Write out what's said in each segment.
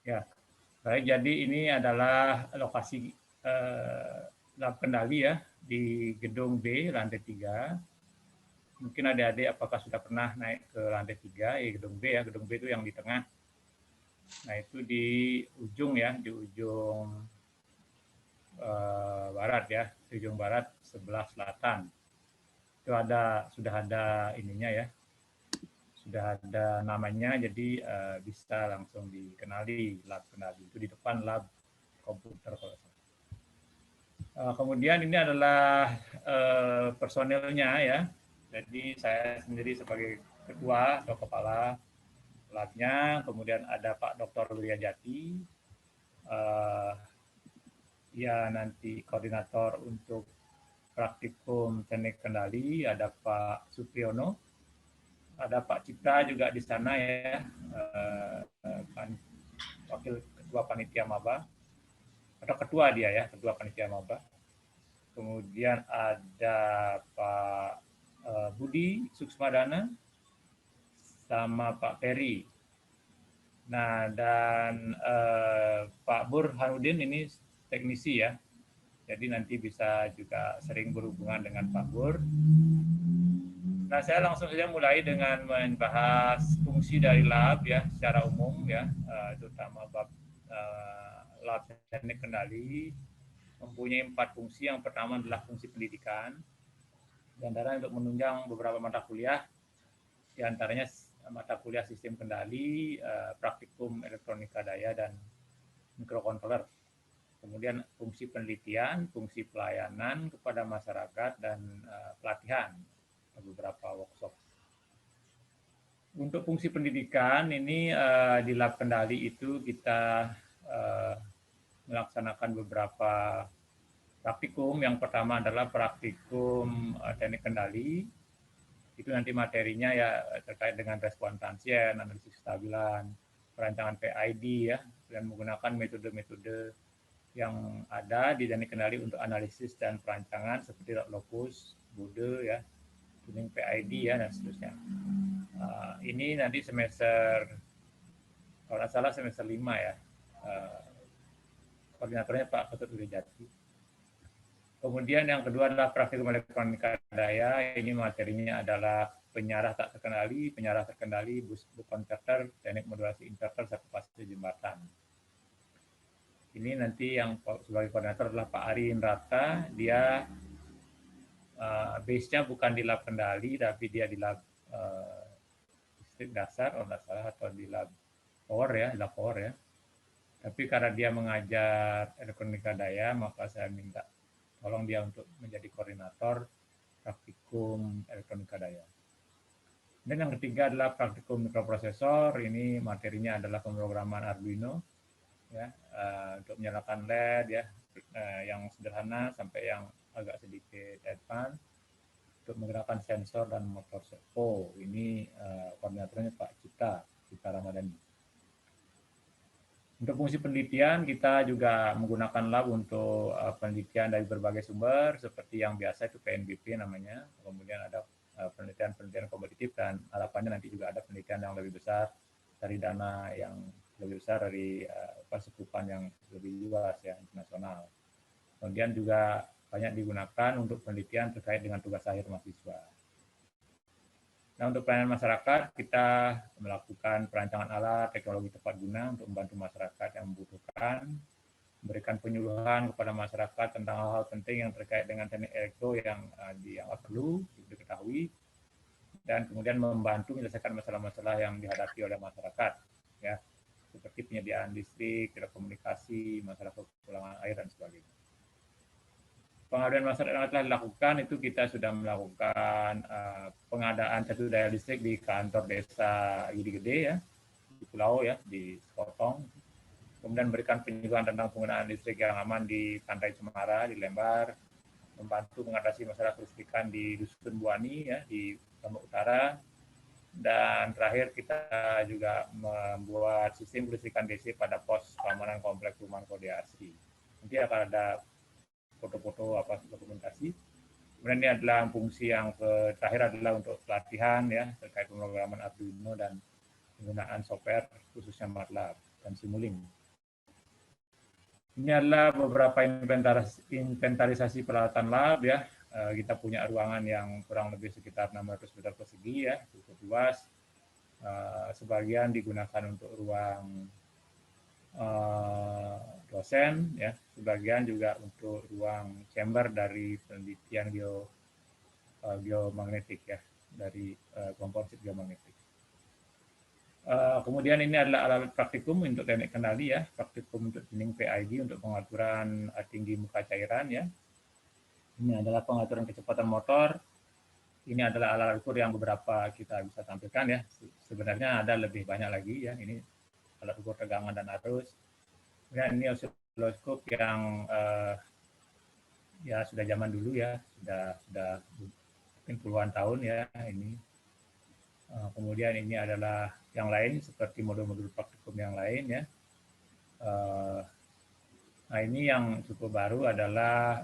Ya, baik. Jadi ini adalah lokasi lab kendali ya di gedung B lantai 3. Mungkin adik-adik apakah sudah pernah naik ke lantai 3, gedung B ya, gedung B itu yang di tengah. Nah itu di ujung ya, di ujung barat ya, di ujung barat sebelah selatan. Itu sudah ada ininya ya, sudah ada namanya, jadi bisa langsung dikenali lab kendali itu di depan lab komputer. Kemudian ini adalah personelnya ya. Jadi saya sendiri sebagai ketua atau kepala labnya, kemudian ada Pak Dr. Wiryajati, ya nanti koordinator untuk praktikum teknik kendali, ada Pak Supriyono, ada Pak Cipta juga di sana ya, wakil ketua panitia maba, atau ketua dia ya, ketua panitia maba. Kemudian ada Pak Budi Suksmadana sama Pak Peri. Nah, dan Pak Burhanuddin ini teknisi ya. Jadi nanti bisa juga sering berhubungan dengan Pak Bur. Nah, saya langsung saja mulai dengan membahas fungsi dari lab ya secara umum ya, terutama bab lab teknik kendali mempunyai 4 fungsi. Yang pertama adalah fungsi pendidikan, di antara untuk menunjang beberapa mata kuliah, di antaranya mata kuliah sistem kendali, praktikum elektronika daya dan mikrokontroler. Kemudian fungsi penelitian, fungsi pelayanan kepada masyarakat, dan pelatihan, beberapa workshop. Untuk fungsi pendidikan ini di lab kendali itu kita melaksanakan beberapa praktikum. Yang pertama adalah praktikum teknik kendali. Itu nanti materinya ya terkait dengan respon transien, analisis kestabilan, perancangan PID ya, dan menggunakan metode-metode yang ada di teknik kendali untuk analisis dan perancangan seperti locus, Bode ya, tuning PID ya, dan seterusnya. Ini nanti semester, kalau tidak salah semester 5 ya, koordinatornya Pak Ketut Wiryajati. Kemudian yang kedua adalah praktikum elektronika daya. Ini materinya adalah penyarah tak terkendali, penyarah terkendali, bus converter, teknik modulasi inverter, kapasitor jembatan. Ini nanti yang sebagai koordinator adalah Pak Ari Indrata. Dia base-nya bukan di lab kendali, tapi dia di lab listrik dasar, kalau tidak salah, atau di lab power ya, lab power ya. Tapi karena dia mengajar elektronika daya, maka saya minta tolong dia untuk menjadi koordinator praktikum elektronika daya. Dan yang ketiga adalah praktikum mikroprosesor. Ini materinya adalah pemrograman Arduino ya, untuk menyalakan LED ya, yang sederhana sampai yang agak sedikit advance, untuk menggerakkan sensor dan motor servo. Ini koordinatornya Pak Cipta Ramadhani. Untuk fungsi penelitian, kita juga menggunakan lab untuk penelitian dari berbagai sumber, seperti yang biasa itu PNBP namanya. Kemudian ada penelitian-penelitian kompetitif, dan harapannya nanti juga ada penelitian yang lebih besar dari dana yang lebih besar, dari persekutuan yang lebih luas ya, internasional. Kemudian juga banyak digunakan untuk penelitian terkait dengan tugas akhir mahasiswa. Nah, untuk pelayanan masyarakat, kita melakukan perancangan alat teknologi tepat guna untuk membantu masyarakat yang membutuhkan, memberikan penyuluhan kepada masyarakat tentang hal-hal penting yang terkait dengan teknik elektro yang dianggap perlu diketahui, dan kemudian membantu menyelesaikan masalah-masalah yang dihadapi oleh masyarakat ya, seperti penyediaan listrik, telekomunikasi, masalah kekurangan air, dan sebagainya. Pengaduan masyarakat yang telah dilakukan itu kita sudah melakukan pengadaan satu daya listrik di kantor desa Gede Gede ya, di Pulau ya, di Sekotong. Kemudian berikan penyuluhan tentang penggunaan listrik yang aman di Pantai Cemara, di Lembar. Membantu mengatasi masalah kelistrikan di Dusun Buani ya, di Lombok Utara. Dan terakhir kita juga membuat sistem kelistrikan DC pada pos keamanan kompleks perumahan Kodeasi. Nanti akan ada foto-foto dokumentasi. Kemudian ini adalah fungsi yang terakhir adalah untuk pelatihan ya, terkait pemrograman Arduino dan penggunaan software khususnya MATLAB dan Simulink. Ini adalah beberapa inventarisasi peralatan lab ya. Kita punya ruangan yang kurang lebih sekitar 600 meter persegi ya, cukup luas. Sebagian digunakan untuk ruang dosen ya, sebagian juga untuk ruang chamber dari penelitian geomagnetik ya, dari komposit geomagnetik. Kemudian ini adalah alat praktikum untuk teknik kendali ya, praktikum untuk tuning PID untuk pengaturan tinggi muka cairan ya. Ini adalah pengaturan kecepatan motor. Ini adalah alat ukur yang beberapa kita bisa tampilkan ya. Sebenarnya ada lebih banyak lagi ya. Ini alat ukur tegangan dan arus. Kemudian ini osiloskop yang ya sudah zaman dulu ya, sudah mungkin puluhan tahun ya ini. Kemudian ini adalah yang lain seperti modul-modul praktikum yang lain ya. Nah ini yang cukup baru adalah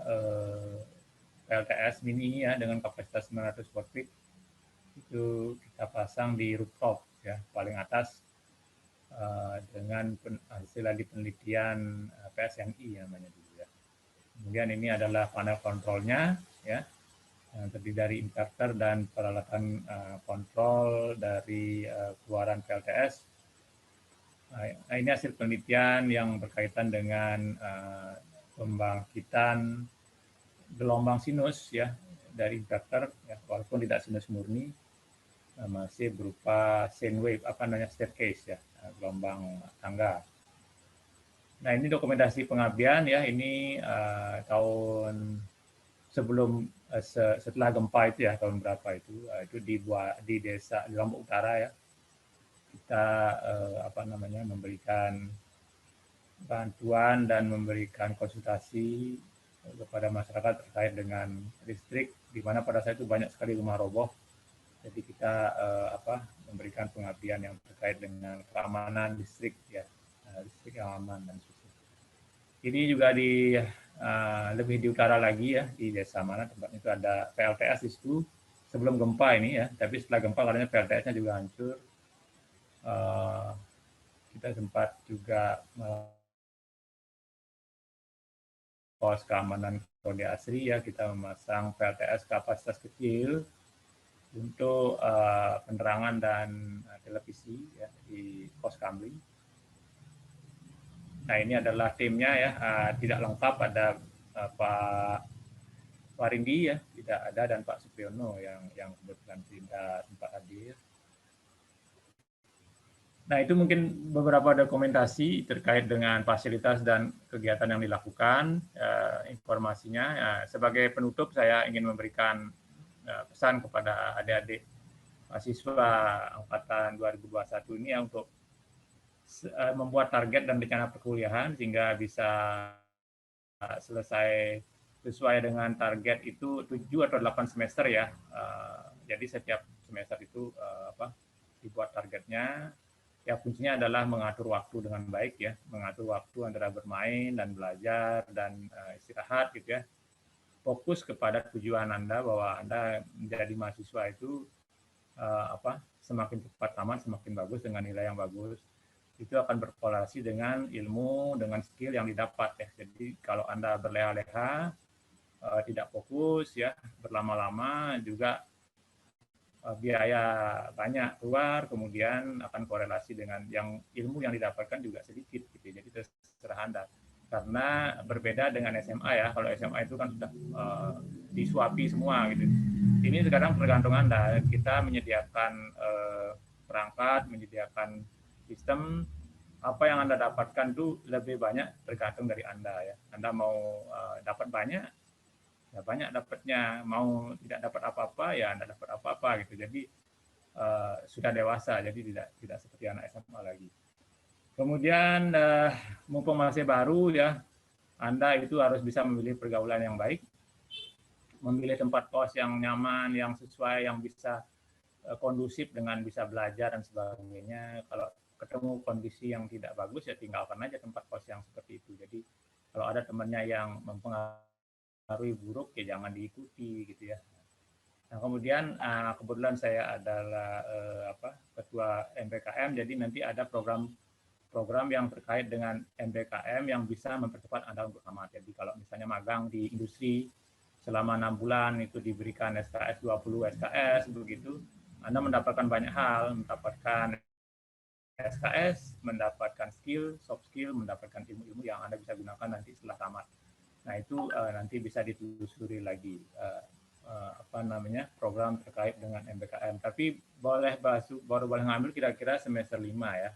PLTS mini ya dengan kapasitas 900 watt peak. Itu kita pasang di rooftop ya paling atas dengan hasil dari penelitian PSNI namanya dulu ya. Kemudian ini adalah panel kontrolnya ya, yang terdiri dari inverter dan peralatan kontrol dari keluaran PLTS. Nah, ini hasil penelitian yang berkaitan dengan pembangkitan gelombang sinus ya dari inverter ya, walaupun tidak sinus murni, masih berupa sine wave staircase ya, gelombang tangga. Nah ini dokumentasi pengabdian ya, ini tahun sebelum setelah gempa itu ya, tahun berapa itu dibuat di desa di Lombok Utara ya, kita memberikan bantuan dan memberikan konsultasi kepada masyarakat terkait dengan listrik, di mana pada saat itu banyak sekali rumah roboh. Jadi kita memberikan pengabdian yang terkait dengan keamanan listrik ya, listrik yang aman dan sebagainya. Ini juga lebih di utara lagi ya, di desa mana tempatnya itu ada PLTS di situ sebelum gempa ini ya, tapi setelah gempa katanya PLTS-nya juga hancur. Kita sempat juga pos keamanan kode asri ya, kita memasang PLTS kapasitas kecil untuk penerangan dan televisi ya, di pos Kamling. Nah ini adalah timnya ya, tidak lengkap, ada Pak Warindi ya tidak ada, dan Pak Supriyono yang kebetulan tidak sempat hadir. Nah itu mungkin beberapa dokumentasi terkait dengan fasilitas dan kegiatan yang dilakukan, informasinya. Sebagai penutup saya ingin memberikan pesan kepada adik-adik mahasiswa angkatan 2021 ini ya, untuk membuat target dan rencana perkuliahan sehingga bisa selesai sesuai dengan target itu 7 atau 8 semester ya. Jadi setiap semester itu dibuat targetnya. Ya kuncinya adalah mengatur waktu dengan baik ya, mengatur waktu antara bermain dan belajar dan istirahat gitu ya. Fokus kepada tujuan Anda, bahwa Anda menjadi mahasiswa itu semakin cepat tamat semakin bagus dengan nilai yang bagus. Itu akan berkorelasi dengan ilmu, dengan skill yang didapat ya. Jadi kalau Anda berleha-leha, tidak fokus ya, berlama-lama juga biaya banyak keluar, kemudian akan korelasi dengan yang ilmu yang didapatkan juga sedikit gitu. Jadi terserah Anda. Karena berbeda dengan SMA ya, kalau SMA itu kan sudah disuapi semua gitu. Ini sekarang tergantung Anda. Kita menyediakan perangkat, menyediakan sistem, apa yang Anda dapatkan itu lebih banyak tergantung dari Anda ya. Anda mau dapat banyak, ya banyak dapatnya, mau tidak dapat apa-apa ya Anda dapat apa-apa gitu. Jadi sudah dewasa, jadi tidak seperti anak SMA lagi. Kemudian mumpung masih baru ya, Anda itu harus bisa memilih pergaulan yang baik, memilih tempat kos yang nyaman, yang sesuai, yang bisa kondusif dengan bisa belajar dan sebagainya. Kalau ketemu kondisi yang tidak bagus ya tinggalkan aja tempat kos yang seperti itu. Jadi kalau ada temannya yang mempengaruhi buruk ya jangan diikuti gitu ya. Nah kemudian kebetulan saya adalah ketua MPKM, jadi nanti ada program program yang terkait dengan MBKM yang bisa mempercepat Anda untuk tamat. Jadi kalau misalnya magang di industri selama 6 bulan itu diberikan SKS 20 SKS begitu, Anda mendapatkan banyak hal, mendapatkan SKS, mendapatkan skill, soft skill, mendapatkan ilmu-ilmu yang Anda bisa gunakan nanti setelah tamat. Nah itu nanti bisa ditelusuri lagi program terkait dengan MBKM. Tapi baru boleh ngambil kira-kira semester 5 ya,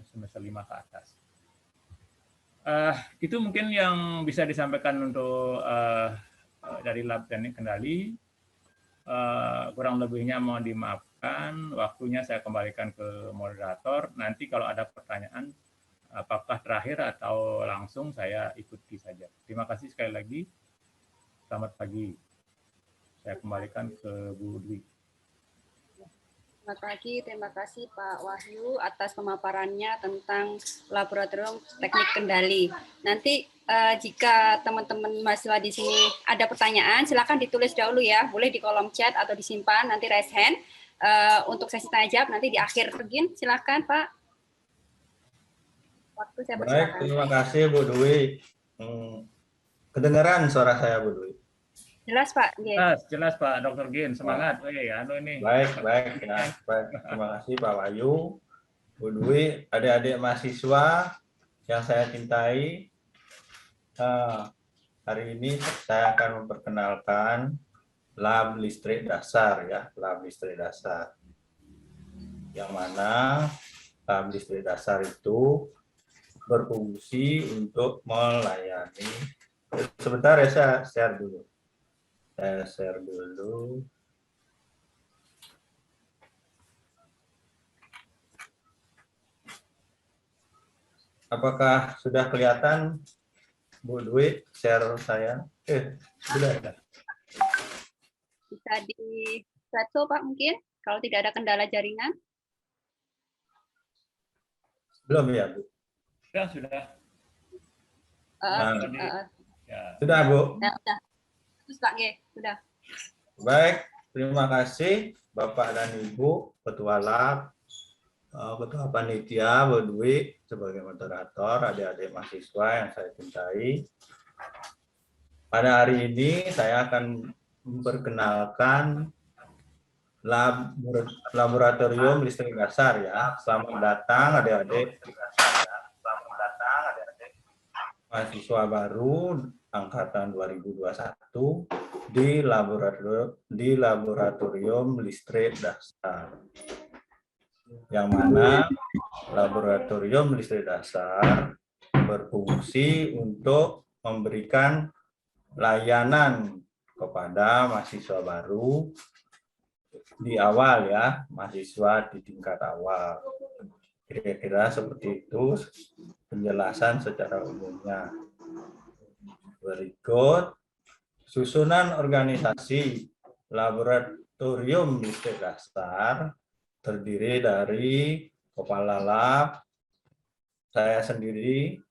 semester 5 ke atas. Itu mungkin yang bisa disampaikan untuk dari lab teknik kendali. Kurang lebihnya mohon dimaafkan. Waktunya saya kembalikan ke moderator. Nanti kalau ada pertanyaan, apakah terakhir atau langsung, saya ikuti saja. Terima kasih sekali lagi. Selamat pagi. Saya kembalikan ke Bu Dwi. Selamat pagi, terima kasih Pak Wahyu atas pemaparannya tentang laboratorium teknik kendali. Nanti jika teman-teman mahasiswa di sini ada pertanyaan, silakan ditulis dahulu ya, boleh di kolom chat atau disimpan, nanti raise hand. Untuk sesi tanya jawab nanti di akhir. Silakan Pak. Waktu saya persilakan. Baik, terima kasih Bu Dwi. Kedengaran suara saya Bu Dwi? Jelas Pak. Jelas Pak Dr. Gin, semangat. Ini. Baik. Ya, baik. Terima kasih Pak Wahyu, Bu Dwi, adik-adik mahasiswa yang saya cintai. Hari ini saya akan memperkenalkan lab listrik dasar ya, lab listrik dasar. Yang mana lab listrik dasar itu berfungsi untuk melayani. Sebentar ya, saya share dulu. Apakah sudah kelihatan Bu Dwi share saya? Sudah ada. Bisa di slideshow Pak mungkin, kalau tidak ada kendala jaringan. Belum ya Bu? Sudah. Sudah Bu? Sudah. Terus Pak G, sudah. Baik, terima kasih Bapak dan Ibu, Ketua Lab, Ketua Panitia, Bu Dwi, sebagai moderator, adik-adik mahasiswa yang saya cintai. Pada hari ini saya akan memperkenalkan laboratorium listrik dasar ya. Selamat datang adik-adik mahasiswa baru angkatan 2021 di laboratorium listrik dasar. Yang mana laboratorium listrik dasar berfungsi untuk memberikan layanan kepada mahasiswa baru di awal ya, mahasiswa di tingkat awal. Kira-kira seperti itu penjelasan secara umumnya. Berikut susunan organisasi laboratorium listrik dasar terdiri dari kepala lab, saya sendiri,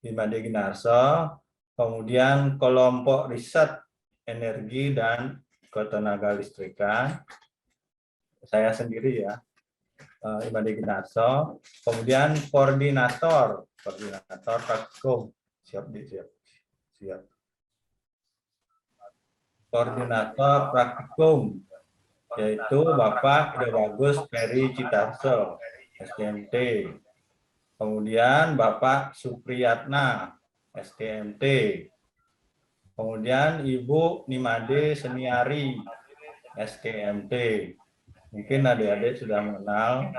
Imade Ginarso, kemudian kelompok riset energi dan ketenaga listrikan, saya sendiri ya, Imade Ginarso, kemudian koordinator praktikum, siap. Koordinator praktikum yaitu Bapak Ida Bagus Peri Citarso, STMT. Kemudian Bapak Supriyatna, STMT. Kemudian Ibu Nimade Seniari, STMT. Mungkin adik-adik sudah mengenal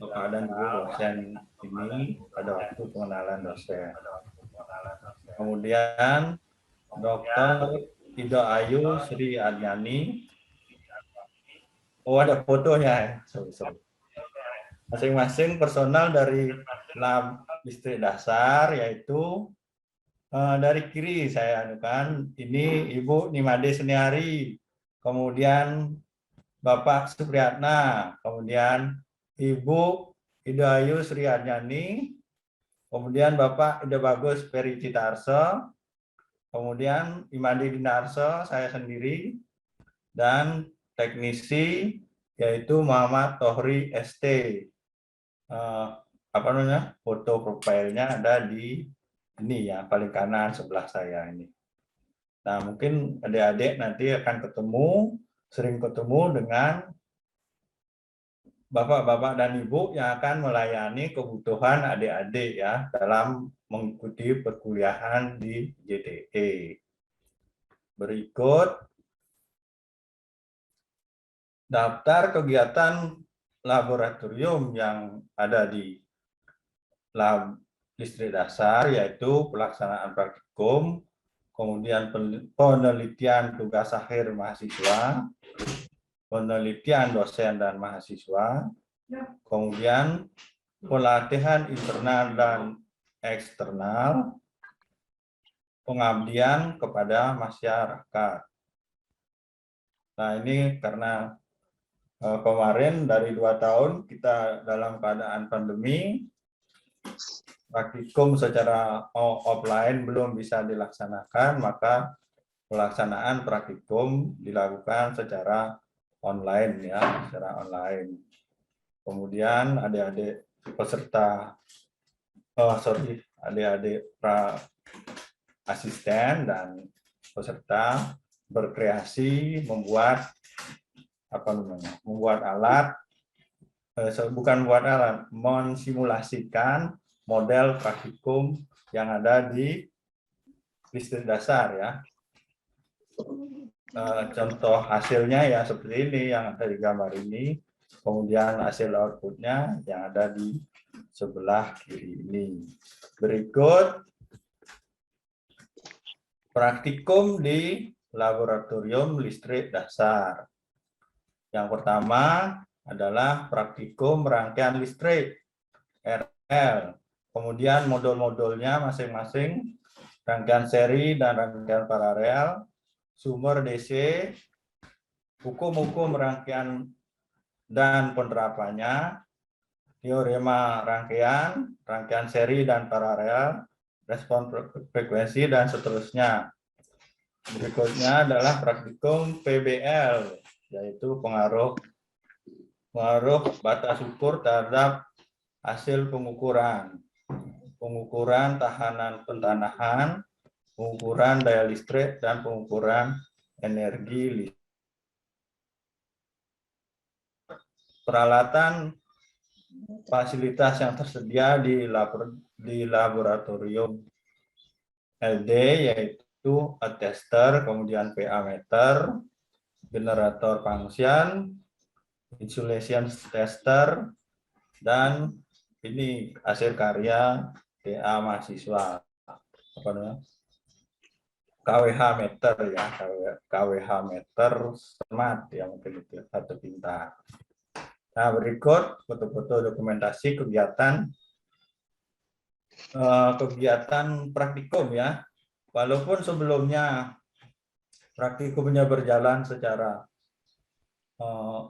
Bapak dan Ibu dosen ini pada waktu pengenalan dosen. Kemudian Dr. Ida Ayu Sri Adyani. Oh, ada fotonya. Sorry. Masing-masing personal dari lab listrik dasar, yaitu dari kiri saya anukan, ini Ibu Nimade Seniari, kemudian Bapak Supriyatna, kemudian Ibu Ida Ayu Sri Adyani, kemudian Bapak Ida Bagus Peri Citarso, kemudian Imade Ginarso, saya sendiri, dan teknisi yaitu Muhammad Tohri ST. apa namanya, foto profilnya ada di ini ya, paling kanan sebelah saya ini. Nah, mungkin adik-adik nanti akan sering ketemu dengan Bapak-bapak dan Ibu yang akan melayani kebutuhan adik-adik ya dalam mengikuti perkuliahan di JTE. Berikut daftar kegiatan laboratorium yang ada di lab listrik dasar, yaitu pelaksanaan praktikum, kemudian penelitian tugas akhir mahasiswa, penelitian dosen dan mahasiswa, kemudian pelatihan internal dan eksternal, pengabdian kepada masyarakat. Nah, ini karena kemarin dari 2 tahun kita dalam keadaan pandemi, praktikum secara offline belum bisa dilaksanakan, maka pelaksanaan praktikum dilakukan secara online ya, secara online. Kemudian adik-adik peserta, adik-adik asisten dan peserta berkreasi membuat membuat alat, bukan membuat alat, mensimulasikan model praktikum yang ada di listrik dasar ya. Contoh hasilnya ya seperti ini yang ada di gambar ini, kemudian hasil outputnya yang ada di sebelah kiri ini. Berikut praktikum di laboratorium listrik dasar. Yang pertama adalah praktikum rangkaian listrik RL. Kemudian modul-modulnya masing-masing rangkaian seri dan rangkaian paralel, sumber DC, hukum-hukum rangkaian dan penerapannya, teorema rangkaian, rangkaian seri dan paralel, respon frekuensi, dan seterusnya. Berikutnya adalah praktikum PBL, yaitu pengaruh batas ukur terhadap hasil pengukuran tahanan pentanahan, pengukuran daya listrik, dan pengukuran energi listrik. Peralatan fasilitas yang tersedia di laboratorium LD yaitu attester, kemudian PA meter, generator function, insulation tester, dan ini hasil karya TA mahasiswa, KWH meter ya, KWH meter smart ya, mungkin itu atau pintar. Nah, berikut foto-foto dokumentasi kegiatan praktikum ya. Walaupun sebelumnya praktikumnya berjalan secara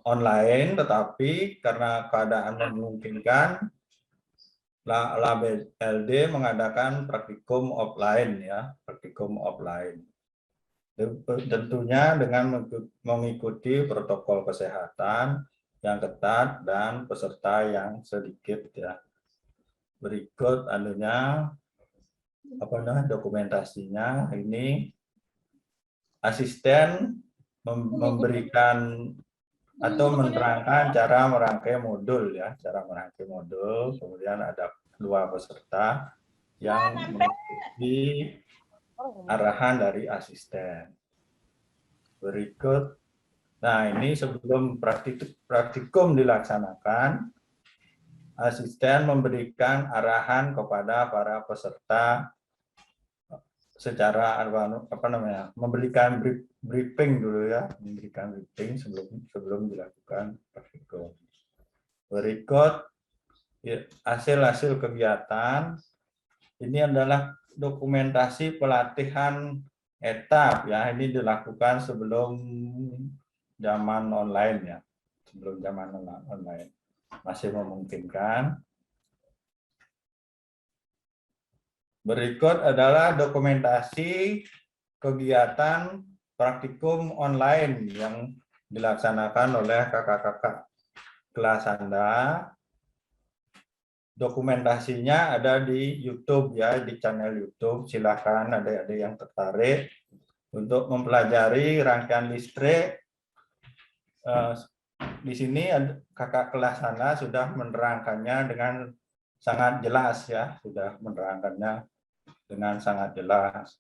online, tetapi karena keadaan memungkinkan, Lab LD mengadakan praktikum offline ya, praktikum offline. Tentunya dengan mengikuti protokol kesehatan yang ketat dan peserta yang sedikit ya. Berikut dokumentasinya. Ini asisten memberikan atau menerangkan cara merangkai modul ya, kemudian ada 2 peserta yang mengikuti arahan dari asisten. Berikut, nah ini sebelum praktikum dilaksanakan, asisten memberikan arahan kepada para peserta secara memberikan briefing dulu ya, sebelum dilakukan praktikum. Berikut hasil kegiatan. Ini adalah dokumentasi pelatihan etap ya, ini dilakukan sebelum zaman online ya, masih memungkinkan. Berikut adalah dokumentasi kegiatan praktikum online yang dilaksanakan oleh kakak-kakak kelas Anda dokumentasinya ada di YouTube ya, di channel YouTube. Silakan adik-adik yang tertarik untuk mempelajari rangkaian listrik. Di sini kakak kelas sana sudah menerangkannya dengan sangat jelas ya, sudah menerangkannya dengan sangat jelas.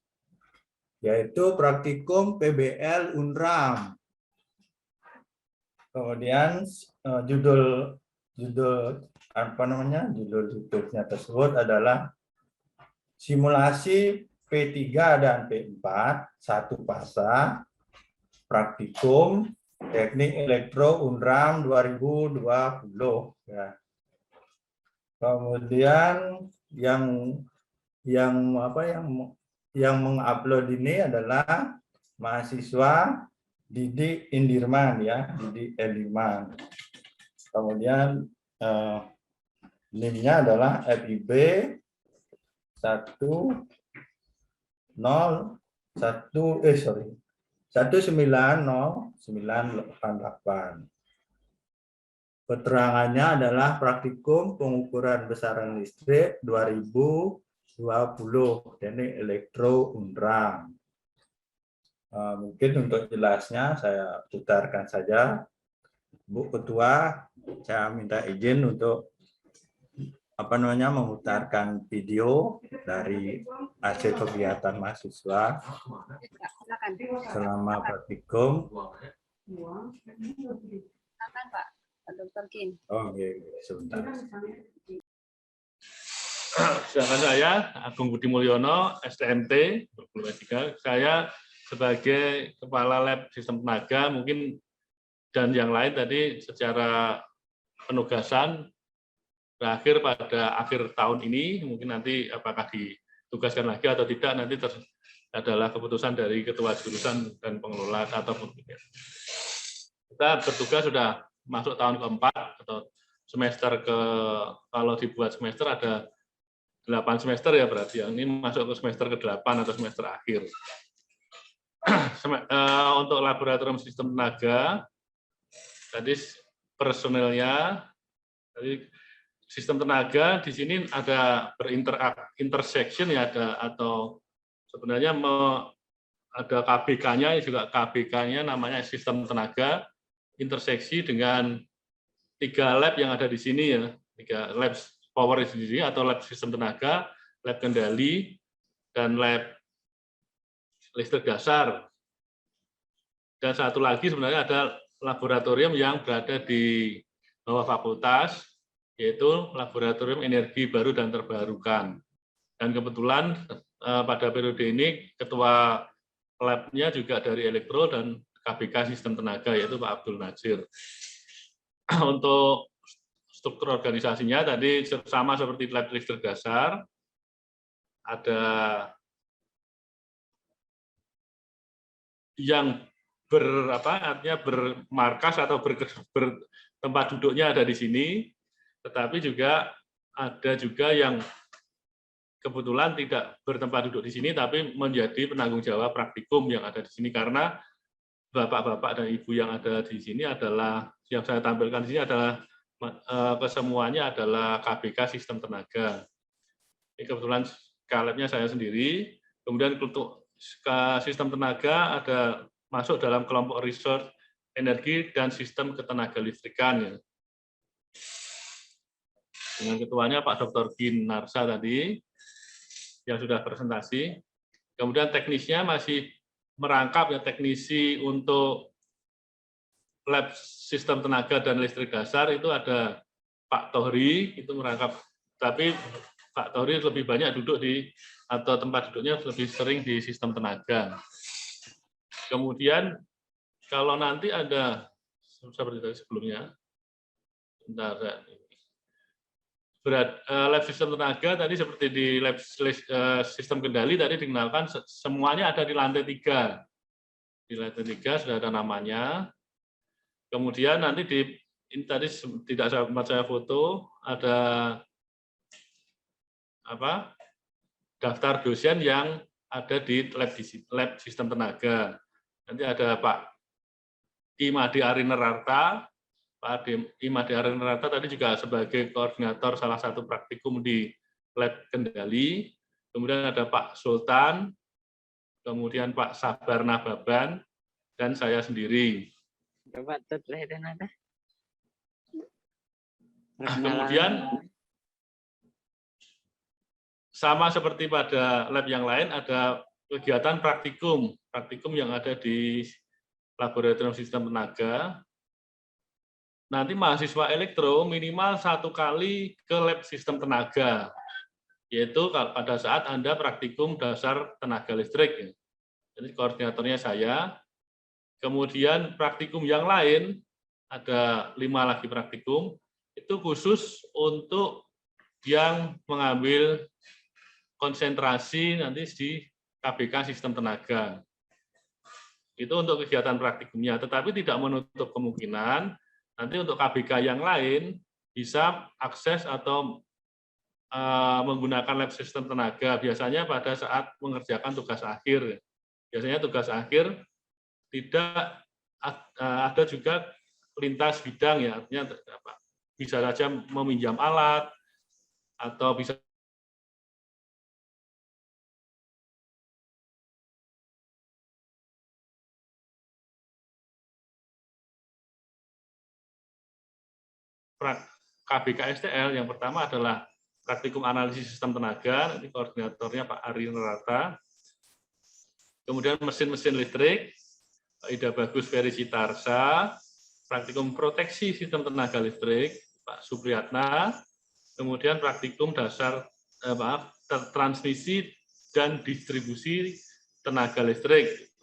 Yaitu praktikum PBL Unram. Kemudian judul apa namanya? Judul YouTube-nya tersebut adalah simulasi P3 dan P4 satu fasa praktikum Teknik Elektro Unram 2020 ya. Kemudian yang mengupload ini adalah mahasiswa Didi Indirman ya, Didi Indirman. Kemudian NIM-nya adalah FIB 190988. Keterangannya adalah praktikum pengukuran besaran listrik 2020 teknik elektro Unram. Mungkin untuk jelasnya saya putarkan saja. Bu Ketua, saya minta izin untuk memutarkan video dari hasil kegiatan mahasiswa selama praktikum. Silakan Pak Dr. Kin. Oh, iya, sebentar. Sedangkan saya Agung Budi Mulyono, STMT 2023. Saya sebagai Kepala Lab Sistem Tenaga mungkin dan yang lain tadi secara penugasan berakhir pada akhir tahun ini, mungkin nanti apakah ditugaskan lagi atau tidak nanti adalah keputusan dari Ketua Jurusan dan Pengelola ataupun tidak. Kita bertugas sudah masuk tahun keempat atau semester kalau dibuat semester ada 8 semester ya berarti ini masuk ke semester ke-8 atau semester akhir. Untuk laboratorium sistem tenaga tadi personelnya tadi sistem tenaga di sini ada intersection ya atau sebenarnya ada KBK-nya juga KBK-nya namanya sistem tenaga interseksi dengan 3 lab yang ada di sini ya, 3 lab power di sini atau lab sistem tenaga, lab kendali dan lab listrik dasar. Dan satu lagi sebenarnya ada laboratorium yang berada di bawah fakultas, yaitu laboratorium energi baru dan terbarukan. Dan kebetulan pada periode ini ketua labnya juga dari elektro dan KBK sistem tenaga, yaitu Pak Abdul Nazir. Untuk struktur organisasinya tadi sama seperti lab listrik dasar, ada yang artinya bermarkas atau tempat duduknya ada di sini, tetapi juga ada juga yang kebetulan tidak bertempat duduk di sini, tapi menjadi penanggung jawab praktikum yang ada di sini karena bapak-bapak dan ibu yang ada di sini adalah yang saya tampilkan di sini adalah kesemuanya adalah KBK sistem tenaga. Ini kebetulan kalabnya saya sendiri. Kemudian untuk sistem tenaga ada masuk dalam kelompok research energi dan sistem ketenaga listrikan. Ya. Dengan ketuanya Pak Dr. Gin Narsa tadi yang sudah presentasi. Kemudian teknisnya masih merangkap ya teknisi untuk lab sistem tenaga dan listrik dasar itu ada Pak Tohri itu merangkap, tapi Pak Tohri lebih banyak duduk atau tempat duduknya lebih sering di sistem tenaga. Kemudian kalau nanti ada seperti tadi sebelumnya, lab sistem tenaga tadi seperti di lab sistem kendali tadi dikenalkan semuanya ada di lantai 3. Di lantai 3 sudah ada namanya. Kemudian nanti tadi tidak sempat saya foto ada daftar dosen yang ada di lab sistem tenaga. Nanti ada Pak Ki Madi Ari Nerarta, Pak Imade Arinrata tadi juga sebagai koordinator salah satu praktikum di Lab Kendali. Kemudian ada Pak Sultan, kemudian Pak Sabar Nababan, dan saya sendiri. Kemudian sama seperti pada lab yang lain, ada kegiatan praktikum yang ada di Laboratorium Sistem Tenaga. Nanti mahasiswa elektro minimal 1 kali ke lab sistem tenaga, yaitu pada saat Anda praktikum dasar tenaga listrik. Jadi koordinatornya saya. Kemudian praktikum yang lain, ada 5 lagi praktikum, itu khusus untuk yang mengambil konsentrasi nanti di KBK Sistem Tenaga. Itu untuk kegiatan praktikumnya, tetapi tidak menutup kemungkinan nanti untuk KBK yang lain bisa akses atau menggunakan lab sistem tenaga, biasanya pada saat mengerjakan tugas akhir. Biasanya tugas akhir tidak ada juga lintas bidang, ya, artinya bisa saja meminjam alat atau bisa KBK STL. Yang pertama adalah praktikum analisis sistem tenaga, nanti koordinatornya Pak Arinrata. Kemudian mesin-mesin listrik, Pak Ida Bagus Ferry Citarsa. Praktikum proteksi sistem tenaga listrik, Pak Supriyatna. Kemudian praktikum dasar transmisi dan distribusi tenaga listrik.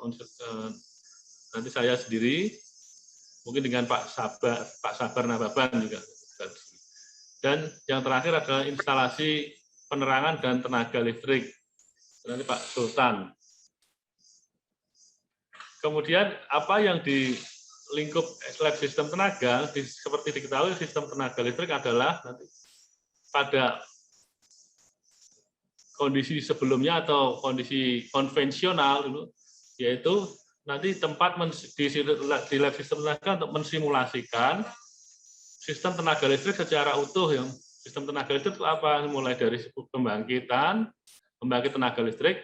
Nanti saya sendiri, mungkin dengan Pak Sabar Nababan juga. Dan yang terakhir adalah instalasi penerangan dan tenaga listrik. Nanti Pak Sultan. Kemudian apa yang di lingkup lab sistem tenaga, seperti diketahui sistem tenaga listrik adalah nanti pada kondisi sebelumnya atau kondisi konvensional dulu, yaitu nanti tempat di lab sistem tenaga untuk mensimulasikan sistem tenaga listrik secara utuh. Yang sistem tenaga listrik itu apa? Mulai dari pembangkit tenaga listrik,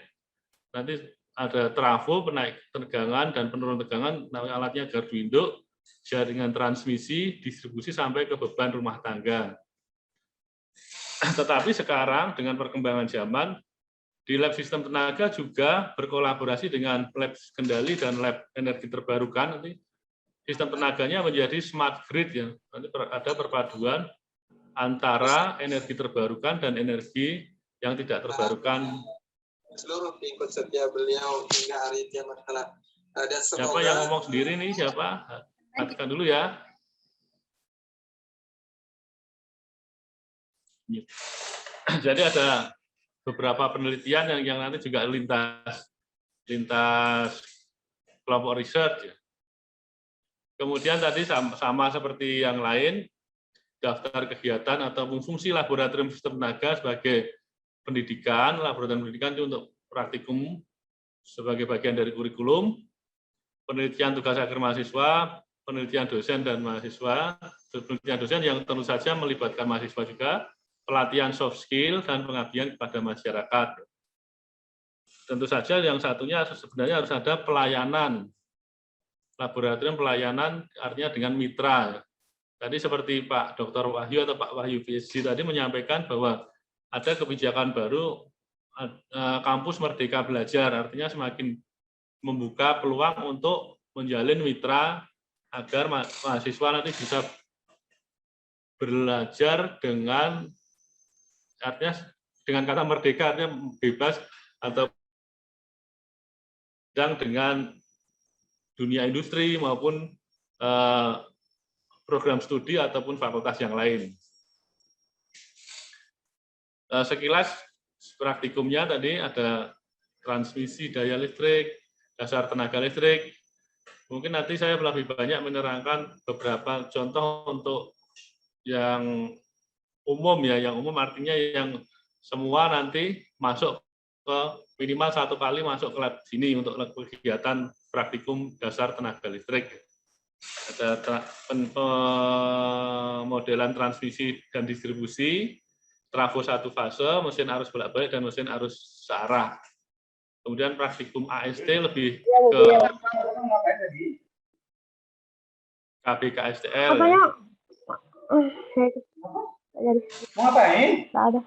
nanti ada trafo, penaik tegangan dan penurun tegangan, alatnya gardu induk, jaringan transmisi, distribusi sampai ke beban rumah tangga. Tetapi sekarang dengan perkembangan zaman, di lab sistem tenaga juga berkolaborasi dengan lab kendali dan lab energi terbarukan. Nanti sistem tenaganya menjadi smart grid, ya. Nanti ada perpaduan antara energi terbarukan dan energi yang tidak terbarukan. Seluruh pengikut setia beliau hingga hari kiamat kelak. Dan siapa yang ngomong sendiri nih? Siapa? Matikan dulu ya. Jadi ada beberapa penelitian yang nanti juga lintas kelompok research, ya. Kemudian tadi sama seperti yang lain, daftar kegiatan atau fungsi laboratorium sistem tenaga sebagai pendidikan, laboratorium pendidikan itu untuk praktikum sebagai bagian dari kurikulum, penelitian tugas akhir mahasiswa, penelitian dosen dan mahasiswa, penelitian dosen yang tentu saja melibatkan mahasiswa juga, pelatihan soft skill, dan pengabdian kepada masyarakat. Tentu saja yang satunya sebenarnya harus ada pelayanan, laboratorium pelayanan artinya dengan mitra. Tadi seperti Pak Dr. Wahyu atau Pak Wahyu PhD tadi menyampaikan bahwa ada kebijakan baru kampus Merdeka Belajar, artinya semakin membuka peluang untuk menjalin mitra agar mahasiswa nanti bisa belajar dengan, artinya dengan kata merdeka artinya bebas atau dengan dunia industri maupun program studi ataupun fakultas yang lain. Sekilas praktikumnya tadi ada transmisi daya listrik, dasar tenaga listrik. Mungkin nanti saya lebih banyak menerangkan beberapa contoh untuk yang umum, ya. Yang umum artinya yang semua nanti masuk ke minimal 1 kali masuk ke lab sini untuk kegiatan praktikum dasar tenaga listrik. Ada pemodelan transmisi dan distribusi, trafo satu fase, mesin arus bolak-balik, dan mesin arus searah. Kemudian praktikum AST lebih ke KBKSTL. Apanya? Mau ngapain? Nggak ada.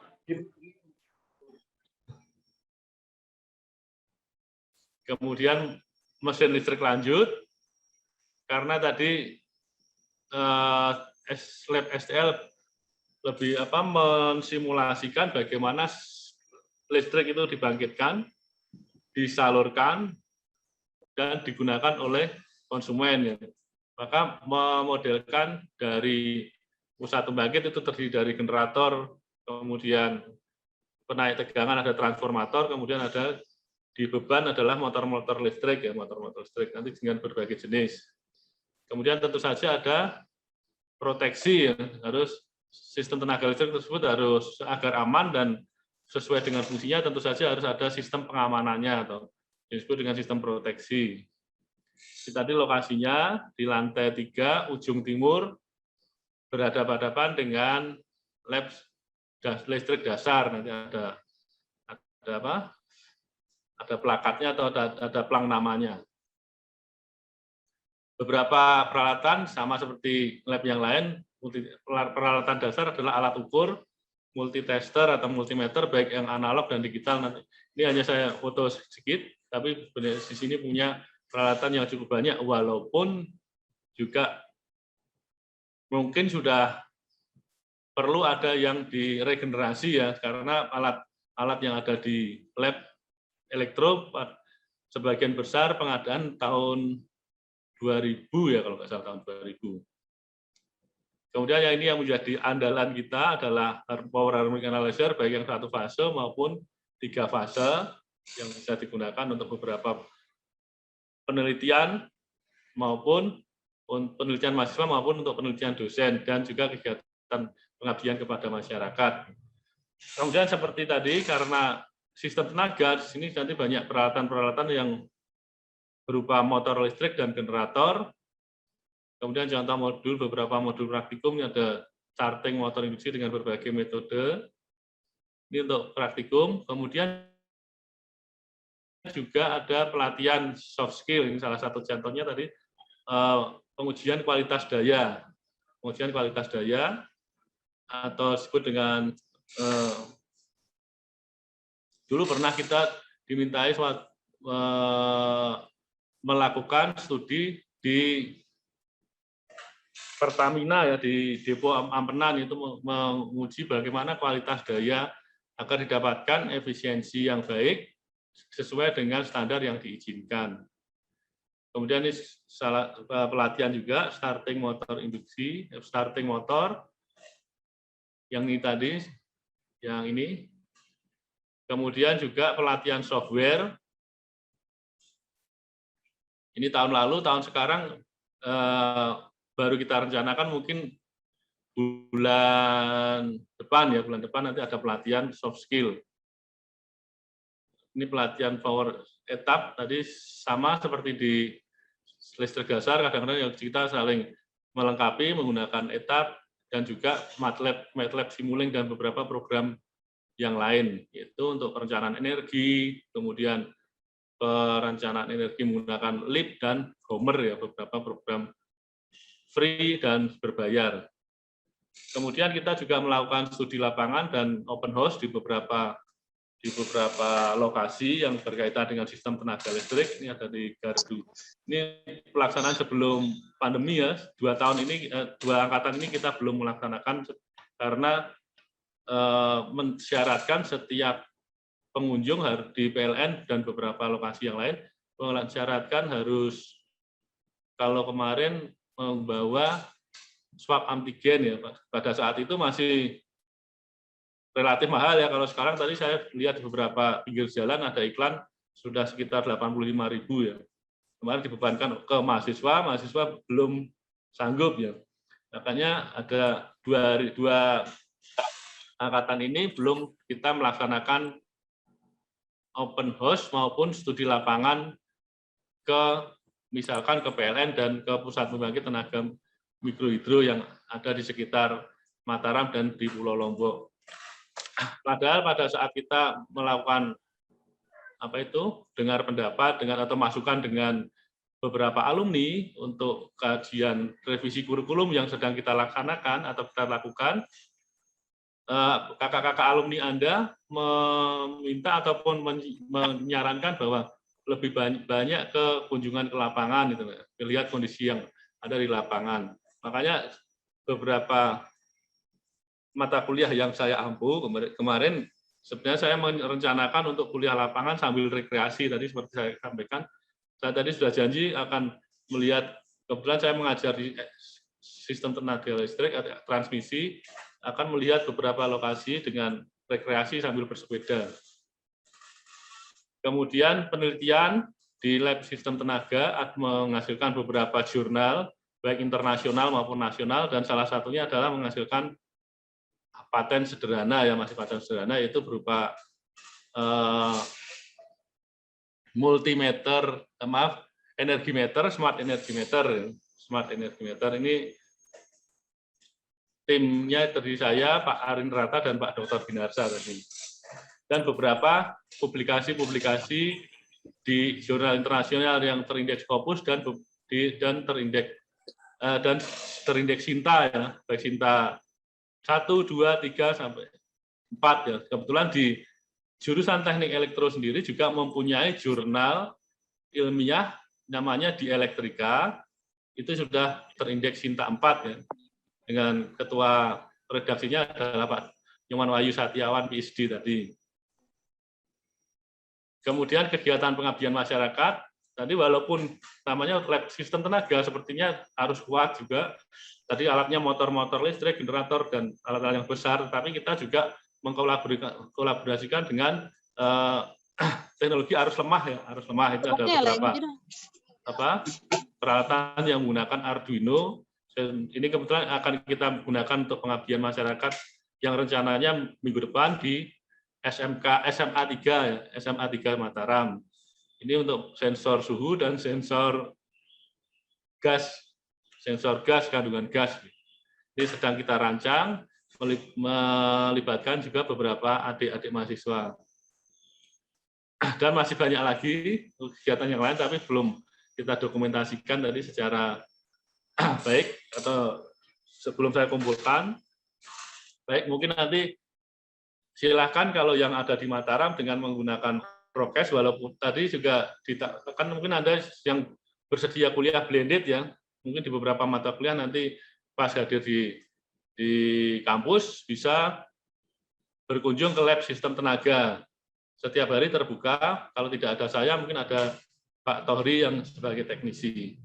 Kemudian mesin listrik lanjut, karena tadi lab STL lebih mensimulasikan bagaimana listrik itu dibangkitkan, disalurkan, dan digunakan oleh konsumen. Ya. Maka memodelkan dari pusat pembangkit itu terdiri dari generator, kemudian penaik tegangan ada transformator, kemudian ada di beban adalah motor-motor listrik, ya, motor-motor listrik nanti dengan berbagai jenis. Kemudian tentu saja ada proteksi, ya, harus sistem tenaga listrik tersebut harus agar aman dan sesuai dengan fungsinya, tentu saja harus ada sistem pengamanannya atau disebut dengan sistem proteksi. Tadi lokasinya di lantai 3 ujung timur berhadapan-hadapan dengan lab listrik dasar. Nanti ada apa? Ada plakatnya atau ada plang namanya. Beberapa peralatan sama seperti lab yang lain, peralatan dasar adalah alat ukur, multitester atau multimeter, baik yang analog dan digital. Nanti ini hanya saya foto sedikit, tapi di sini punya peralatan yang cukup banyak, walaupun juga mungkin sudah perlu ada yang diregenerasi ya, karena alat yang ada di lab elektro sebagian besar pengadaan tahun 2000 ya, kalau nggak salah tahun 2000. Kemudian yang ini yang menjadi andalan kita adalah power harmonic analyzer, baik yang 1 fase maupun 3 fase yang bisa digunakan untuk beberapa penelitian maupun penelitian mahasiswa maupun untuk penelitian dosen dan juga kegiatan pengabdian kepada masyarakat. Kemudian seperti tadi, karena sistem tenaga, di sini nanti banyak peralatan-peralatan yang berupa motor listrik dan generator. Kemudian contoh modul, beberapa modul praktikum, ada charting motor induksi dengan berbagai metode. Ini untuk praktikum. Kemudian juga ada pelatihan soft skill. Ini salah satu contohnya tadi, pengujian kualitas daya. Pengujian kualitas daya, atau disebut dengan dulu pernah kita dimintai melakukan studi di Pertamina ya, di Depo Ampenan, itu menguji bagaimana kualitas daya agar didapatkan efisiensi yang baik sesuai dengan standar yang diizinkan. Kemudian ini salah pelatihan juga starting motor induksi, starting motor yang ini tadi, yang ini. Kemudian juga pelatihan software. Ini tahun lalu, tahun sekarang baru kita rencanakan mungkin bulan depan ya, bulan depan nanti ada pelatihan soft skill. Ini pelatihan power etap tadi sama seperti di listrik dasar, kadang-kadang kita saling melengkapi menggunakan etap dan juga MATLAB Simulink dan beberapa program yang lain, yaitu untuk perencanaan energi, kemudian perencanaan energi menggunakan LEAP dan Homer ya, beberapa program free dan berbayar. Kemudian kita juga melakukan studi lapangan dan open house di beberapa lokasi yang berkaitan dengan sistem tenaga listrik. Ini ada di Gardu. Ini pelaksanaan sebelum pandemi ya, 2 angkatan ini kita belum melaksanakan karena mensyaratkan setiap pengunjung harus di PLN dan beberapa lokasi yang lain mensyaratkan harus, kalau kemarin membawa swab antigen ya, pada saat itu masih relatif mahal ya. Kalau sekarang tadi saya lihat di beberapa pinggir jalan ada iklan sudah sekitar 85.000 ya. Kemarin dibebankan ke mahasiswa belum sanggup ya. Makanya ada dua angkatan ini belum kita melaksanakan open house maupun studi lapangan ke misalkan ke PLN dan ke pusat pembangkit tenaga mikrohidro yang ada di sekitar Mataram dan di Pulau Lombok. Padahal pada saat kita melakukan dengar pendapat atau masukan dengan beberapa alumni untuk kajian revisi kurikulum yang sedang kita laksanakan atau kita lakukan, kakak-kakak alumni Anda meminta ataupun menyarankan bahwa lebih banyak ke kunjungan ke lapangan, gitu, melihat kondisi yang ada di lapangan. Makanya beberapa mata kuliah yang saya ampu kemarin, sebenarnya saya merencanakan untuk kuliah lapangan sambil rekreasi. Tadi seperti saya sampaikan, saya tadi sudah janji akan melihat, kebetulan saya mengajar di sistem tenaga listrik, transmisi, akan melihat beberapa lokasi dengan rekreasi sambil bersepeda. Kemudian penelitian di lab sistem tenaga menghasilkan beberapa jurnal, baik internasional maupun nasional, dan salah satunya adalah menghasilkan paten sederhana, ya masih paten sederhana, yaitu berupa multimeter, energimeter, smart energimeter. Smart energimeter ini timnya terdiri saya, Pak Arin Rata, dan Pak Dr. Ginarsa tadi. Dan beberapa publikasi-publikasi di jurnal internasional yang terindeks Scopus dan terindeks Sinta, ya, baik Sinta 1, 2, 3 sampai 4, ya. Kebetulan di jurusan Teknik Elektro sendiri juga mempunyai jurnal ilmiah namanya di Elektrika, itu sudah terindeks Sinta 4, ya. Dengan ketua redaksinya adalah Pak Nyoman Wahyu Satiawan, PhD tadi. Kemudian kegiatan pengabdian masyarakat, tadi walaupun namanya lab sistem tenaga, sepertinya harus kuat juga. Tadi alatnya motor-motor listrik, generator, dan alat-alat yang besar, tapi kita juga mengkolaborasikan dengan teknologi arus lemah, ya. Arus lemah itu ada beberapa peralatan yang menggunakan Arduino. Dan ini kebetulan akan kita gunakan untuk pengabdian masyarakat yang rencananya minggu depan di SMA 3, ya, SMA 3 Mataram. Ini untuk sensor suhu dan sensor gas kandungan gas. Ini sedang kita rancang, melibatkan juga beberapa adik-adik mahasiswa. Dan masih banyak lagi kegiatan yang lain, tapi belum kita dokumentasikan tadi secara baik, atau sebelum saya kumpulkan. Baik, mungkin nanti silakan kalau yang ada di Mataram dengan menggunakan prokes, walaupun tadi juga kan mungkin ada yang bersedia kuliah blended, ya, mungkin di beberapa mata kuliah nanti pas hadir di kampus bisa berkunjung ke lab sistem tenaga. Setiap hari terbuka, kalau tidak ada saya mungkin ada Pak Tohri yang sebagai teknisi.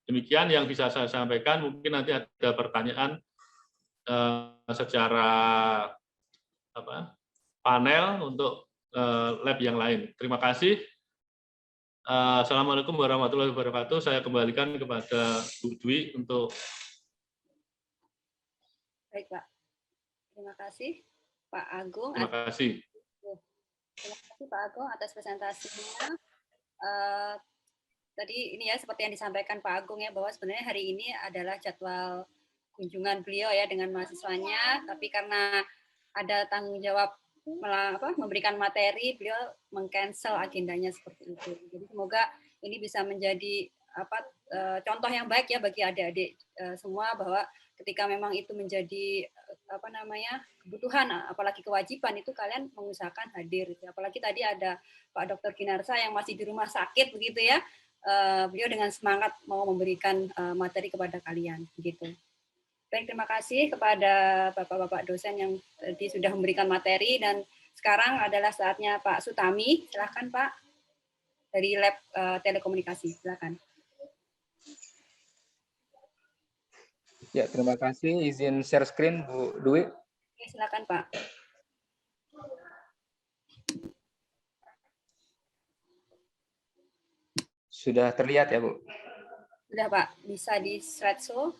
Demikian yang bisa saya sampaikan, mungkin nanti ada pertanyaan secara panel untuk lab yang lain. Terima kasih. Assalamualaikum warahmatullahi wabarakatuh. Saya kembalikan kepada Bu Dwi untuk. Baik, Pak. Terima kasih, Pak Agung. Terima kasih. Terima kasih, Pak Agung, atas presentasinya. Tadi ini ya, seperti yang disampaikan Pak Agung, ya, bahwa sebenarnya hari ini adalah jadwal kunjungan beliau, ya, dengan mahasiswanya, tapi karena ada tanggung jawab memberikan materi, beliau meng-cancel agendanya seperti itu. Jadi semoga ini bisa menjadi contoh yang baik, ya, bagi adik-adik semua, bahwa ketika memang itu menjadi kebutuhan, apalagi kewajiban, itu kalian mengusahakan hadir. Apalagi tadi ada Pak Dr. Ginarsa yang masih di rumah sakit begitu, ya. Beliau dengan semangat mau memberikan materi kepada kalian begitu. Baik, terima kasih kepada Bapak-bapak dosen yang tadi sudah memberikan materi, dan sekarang adalah saatnya Pak Sutami. Silakan, Pak, dari Lab Telekomunikasi. Silakan. Ya, terima kasih. Izin share screen, Bu Dwi. Oke, silakan, Pak. Sudah terlihat ya, Bu? Sudah, Pak. Bisa di slideshow.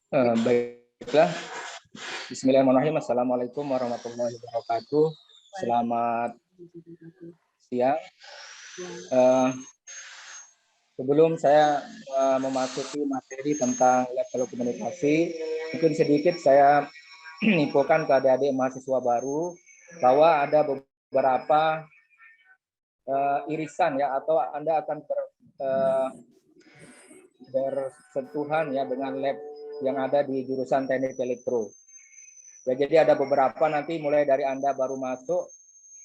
Baiklah. Bismillahirrahmanirrahim. Assalamualaikum warahmatullahi wabarakatuh. Selamat siang. Sebelum saya memasuki materi tentang lab telekomunikasi, mungkin sedikit saya infokan ke adik-adik mahasiswa baru bahwa ada beberapa irisan ya, atau Anda akan bersentuhan ya dengan lab yang ada di jurusan Teknik Elektro. Ya, jadi ada beberapa nanti mulai dari Anda baru masuk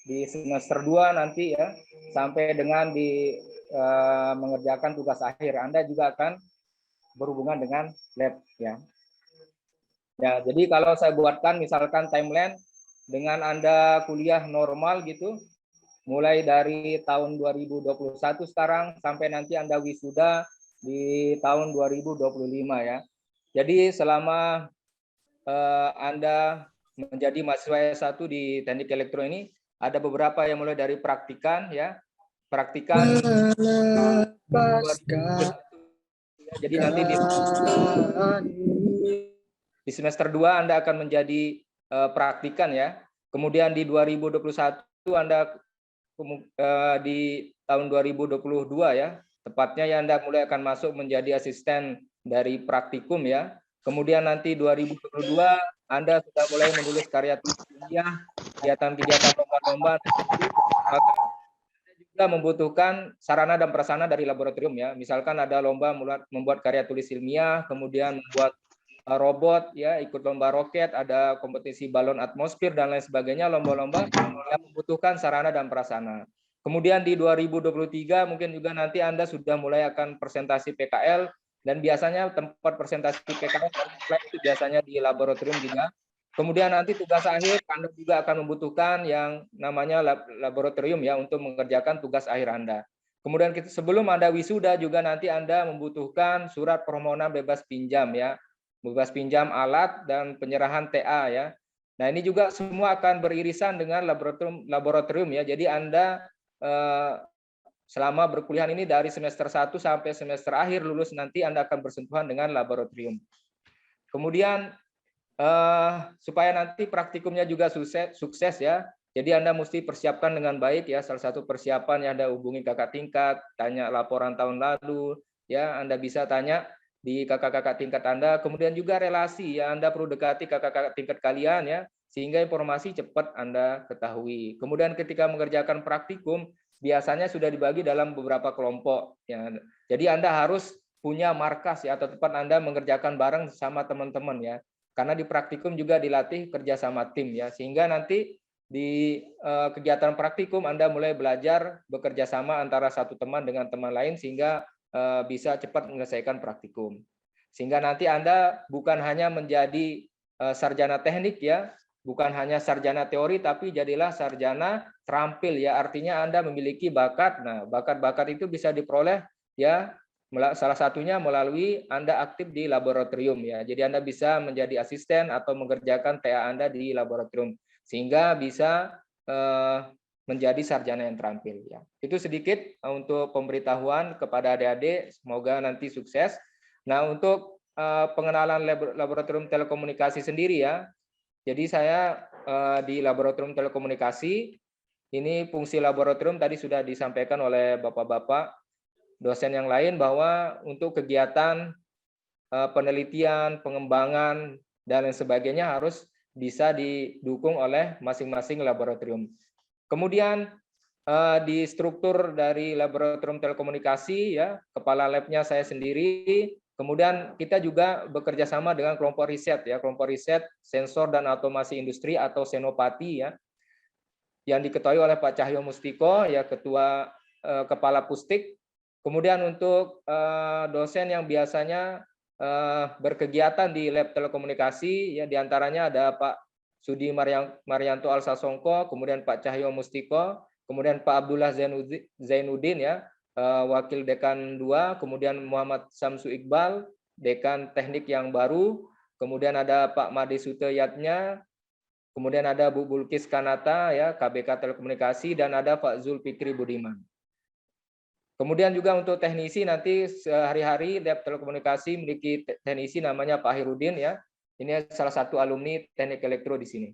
di semester 2 nanti ya, sampai dengan di mengerjakan tugas akhir, Anda juga akan berhubungan dengan lab ya. Ya, jadi kalau saya buatkan misalkan timeline dengan Anda kuliah normal gitu, mulai dari tahun 2021 sekarang sampai nanti Anda wisuda di tahun 2025 ya. Jadi selama Anda menjadi mahasiswa S1 di Teknik Elektro ini, ada beberapa yang mulai dari praktikan ya. Praktikan jadi nanti di semester 2 Anda akan menjadi praktikan ya. Kemudian di 2021 Anda di tahun 2022 ya, tepatnya ya Anda mulai akan masuk menjadi asisten dari praktikum ya. Kemudian nanti 2022 Anda sudah mulai menulis karya tulis ilmiah, kegiatan-kegiatan lomba-lomba, maka juga membutuhkan sarana dan prasarana dari laboratorium ya. Misalkan ada lomba membuat karya tulis ilmiah, kemudian membuat robot ya, ikut lomba roket, ada kompetisi balon atmosfer dan lain sebagainya, lomba-lomba yang membutuhkan sarana dan prasarana. Kemudian di 2023 mungkin juga nanti Anda sudah mulai akan presentasi PKL, dan biasanya tempat presentasi PKL itu biasanya di laboratorium juga. Kemudian nanti tugas akhir Anda juga akan membutuhkan yang namanya laboratorium ya, untuk mengerjakan tugas akhir Anda. Kemudian sebelum Anda wisuda juga nanti Anda membutuhkan surat permohonan bebas pinjam ya, bebas pinjam alat dan penyerahan TA ya. Nah, ini juga semua akan beririsan dengan laboratorium ya. Jadi Anda selama berkuliah ini dari semester 1 sampai semester akhir lulus nanti Anda akan bersentuhan dengan laboratorium. Kemudian supaya nanti praktikumnya juga sukses ya. Jadi Anda mesti persiapkan dengan baik ya. Salah satu persiapan yang Anda hubungi kakak tingkat, tanya laporan tahun lalu ya. Anda bisa tanya di kakak-kakak tingkat Anda. Kemudian juga relasi ya, Anda perlu dekati kakak-kakak tingkat kalian ya, sehingga informasi cepat Anda ketahui. Kemudian ketika mengerjakan praktikum biasanya sudah dibagi dalam beberapa kelompok ya. Jadi Anda harus punya markas ya, atau tempat Anda mengerjakan bareng sama teman-teman ya. Karena di praktikum juga dilatih kerja sama tim ya, sehingga nanti di kegiatan praktikum Anda mulai belajar bekerja sama antara satu teman dengan teman lain, sehingga bisa cepat menyelesaikan praktikum. Sehingga nanti Anda bukan hanya menjadi sarjana teknik ya, bukan hanya sarjana teori, tapi jadilah sarjana terampil ya, artinya Anda memiliki bakat. Nah, bakat-bakat itu bisa diperoleh ya, salah satunya melalui Anda aktif di laboratorium ya. Jadi Anda bisa menjadi asisten atau mengerjakan TA Anda di laboratorium, sehingga bisa menjadi sarjana yang terampil ya. Itu sedikit untuk pemberitahuan kepada adik-adik, semoga nanti sukses. Nah, untuk pengenalan laboratorium telekomunikasi sendiri ya. Jadi saya di laboratorium telekomunikasi, ini fungsi laboratorium tadi sudah disampaikan oleh Bapak-bapak dosen yang lain, bahwa untuk kegiatan penelitian, pengembangan, dan lain sebagainya harus bisa didukung oleh masing-masing laboratorium. Kemudian di struktur dari laboratorium telekomunikasi ya, kepala labnya saya sendiri. Kemudian kita juga bekerja sama dengan kelompok riset ya, kelompok riset sensor dan otomasi industri atau Senopati ya, yang diketuai oleh Pak Cahyo Mustiko ya, ketua kepala Pustik. Kemudian untuk dosen yang biasanya berkegiatan di lab telekomunikasi ya, diantaranya ada Pak Sudi Marianto Alsasongko, kemudian Pak Cahyo Mustiko, kemudian Pak Abdullah Zainuddin ya, Wakil Dekan 2, kemudian Muhammad Samsu Iqbal, Dekan Teknik yang baru, kemudian ada Pak Made Suteyatnya, kemudian ada Bu Bulkis Kanata ya, KBK Telekomunikasi, dan ada Pak Zulfikri Budiman. Kemudian juga untuk teknisi nanti sehari-hari lab telekomunikasi memiliki teknisi namanya Pak Hirudin ya. Ini salah satu alumni Teknik Elektro di sini.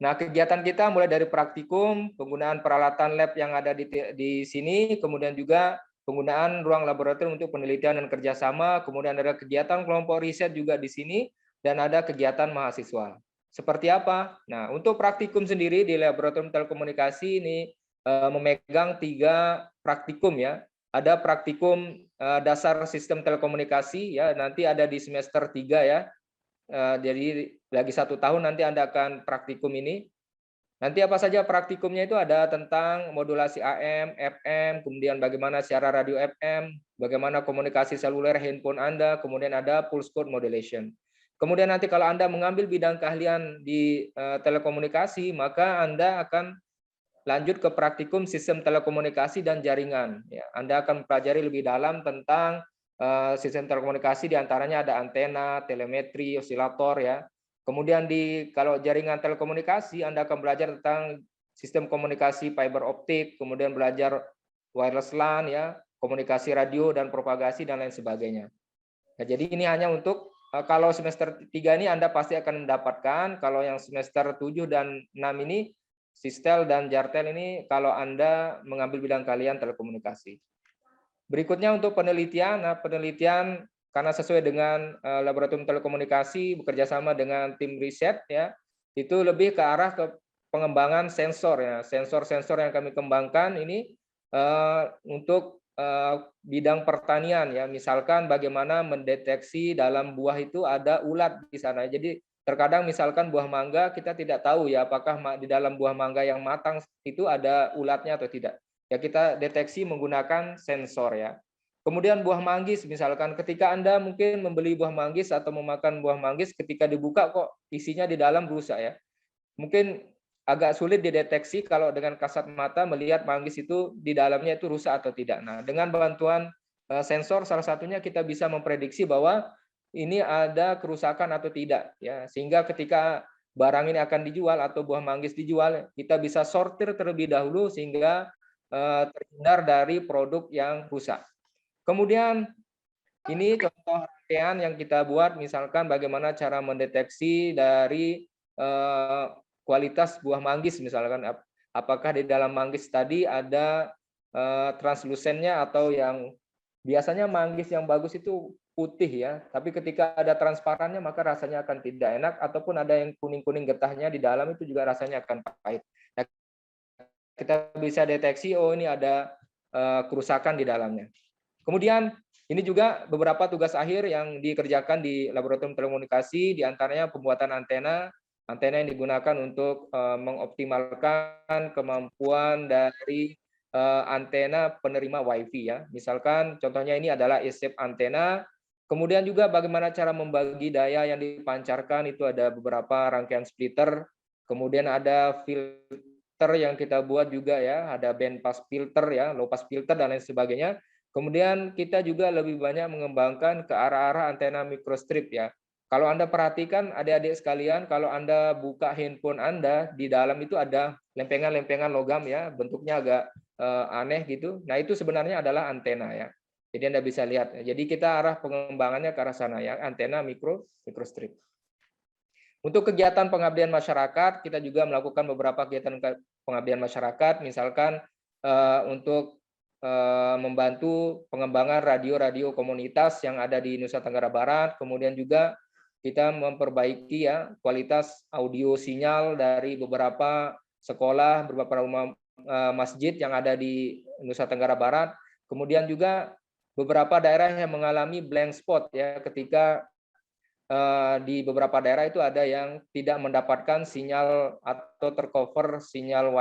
Nah, kegiatan kita mulai dari praktikum, penggunaan peralatan lab yang ada di sini, kemudian juga penggunaan ruang laboratorium untuk penelitian dan kerjasama, kemudian ada kegiatan kelompok riset juga di sini, dan ada kegiatan mahasiswa. Seperti apa? Nah, untuk praktikum sendiri di Laboratorium Telekomunikasi ini memegang 3 praktikum ya. Ada praktikum dasar sistem telekomunikasi ya, nanti ada di semester 3 ya. Jadi lagi 1 tahun nanti Anda akan praktikum ini. Nanti apa saja praktikumnya itu ada tentang modulasi AM, FM, kemudian bagaimana siaran radio FM, bagaimana komunikasi seluler handphone Anda, kemudian ada pulse code modulation. Kemudian nanti kalau Anda mengambil bidang keahlian di telekomunikasi, maka Anda akan lanjut ke praktikum sistem telekomunikasi dan jaringan. Ya, Anda akan mempelajari lebih dalam tentang sistem telekomunikasi, diantaranya ada antena, telemetri, osilator ya. Kemudian kalau jaringan telekomunikasi Anda akan belajar tentang sistem komunikasi fiber optik, kemudian belajar wireless LAN ya, komunikasi radio dan propagasi dan lain sebagainya. Nah, jadi ini hanya untuk kalau semester 3 ini Anda pasti akan mendapatkan, kalau yang semester 7 dan 6 ini Sistel dan Jartel ini kalau Anda mengambil bidang kalian telekomunikasi. Berikutnya untuk penelitian, nah penelitian karena sesuai dengan laboratorium telekomunikasi bekerja sama dengan tim riset ya, itu lebih ke arah ke pengembangan sensor ya, sensor-sensor yang kami kembangkan ini untuk bidang pertanian ya, misalkan bagaimana mendeteksi dalam buah itu ada ulat di sana. Jadi terkadang misalkan buah mangga kita tidak tahu ya apakah di dalam buah mangga yang matang itu ada ulatnya atau tidak. Ya kita deteksi menggunakan sensor ya. Kemudian buah manggis misalkan ketika Anda mungkin membeli buah manggis atau memakan buah manggis ketika dibuka kok isinya di dalam rusak ya. Mungkin agak sulit dideteksi kalau dengan kasat mata melihat manggis itu di dalamnya itu rusak atau tidak. Nah, dengan bantuan sensor salah satunya kita bisa memprediksi bahwa ini ada kerusakan atau tidak ya. Sehingga ketika barang ini akan dijual atau buah manggis dijual, kita bisa sortir terlebih dahulu sehingga terhindar dari produk yang rusak. Kemudian ini contoh rangkaian yang kita buat, misalkan bagaimana cara mendeteksi dari kualitas buah manggis, misalkan apakah di dalam manggis tadi ada translusennya atau yang biasanya manggis yang bagus itu putih ya, tapi ketika ada transparannya maka rasanya akan tidak enak, ataupun ada yang kuning-kuning getahnya di dalam itu juga rasanya akan pahit. Nah, kita bisa deteksi oh ini ada kerusakan di dalamnya. Kemudian ini juga beberapa tugas akhir yang dikerjakan di laboratorium telekomunikasi, diantaranya pembuatan antena yang digunakan untuk mengoptimalkan kemampuan dari antena penerima WiFi ya. Misalkan contohnya ini adalah escape antena. Kemudian juga bagaimana cara membagi daya yang dipancarkan, itu ada beberapa rangkaian splitter. Kemudian ada filter yang kita buat juga ya, ada band pass filter ya, low pass filter dan lain sebagainya. Kemudian kita juga lebih banyak mengembangkan ke arah-arah antena microstrip ya. Kalau Anda perhatikan adik-adik sekalian, kalau Anda buka handphone Anda, di dalam itu ada lempengan-lempengan logam ya, bentuknya agak aneh gitu. Nah, itu sebenarnya adalah antena ya. Jadi Anda bisa lihat. Jadi kita arah pengembangannya ke arah sana ya, antena microstrip. Untuk kegiatan pengabdian masyarakat, kita juga melakukan beberapa kegiatan pengabdian masyarakat, misalkan untuk membantu pengembangan radio-radio komunitas yang ada di Nusa Tenggara Barat, kemudian juga kita memperbaiki ya kualitas audio sinyal dari beberapa sekolah, beberapa rumah masjid yang ada di Nusa Tenggara Barat, kemudian juga beberapa daerah yang mengalami blank spot ya, ketika di beberapa daerah itu ada yang tidak mendapatkan sinyal atau tercover sinyal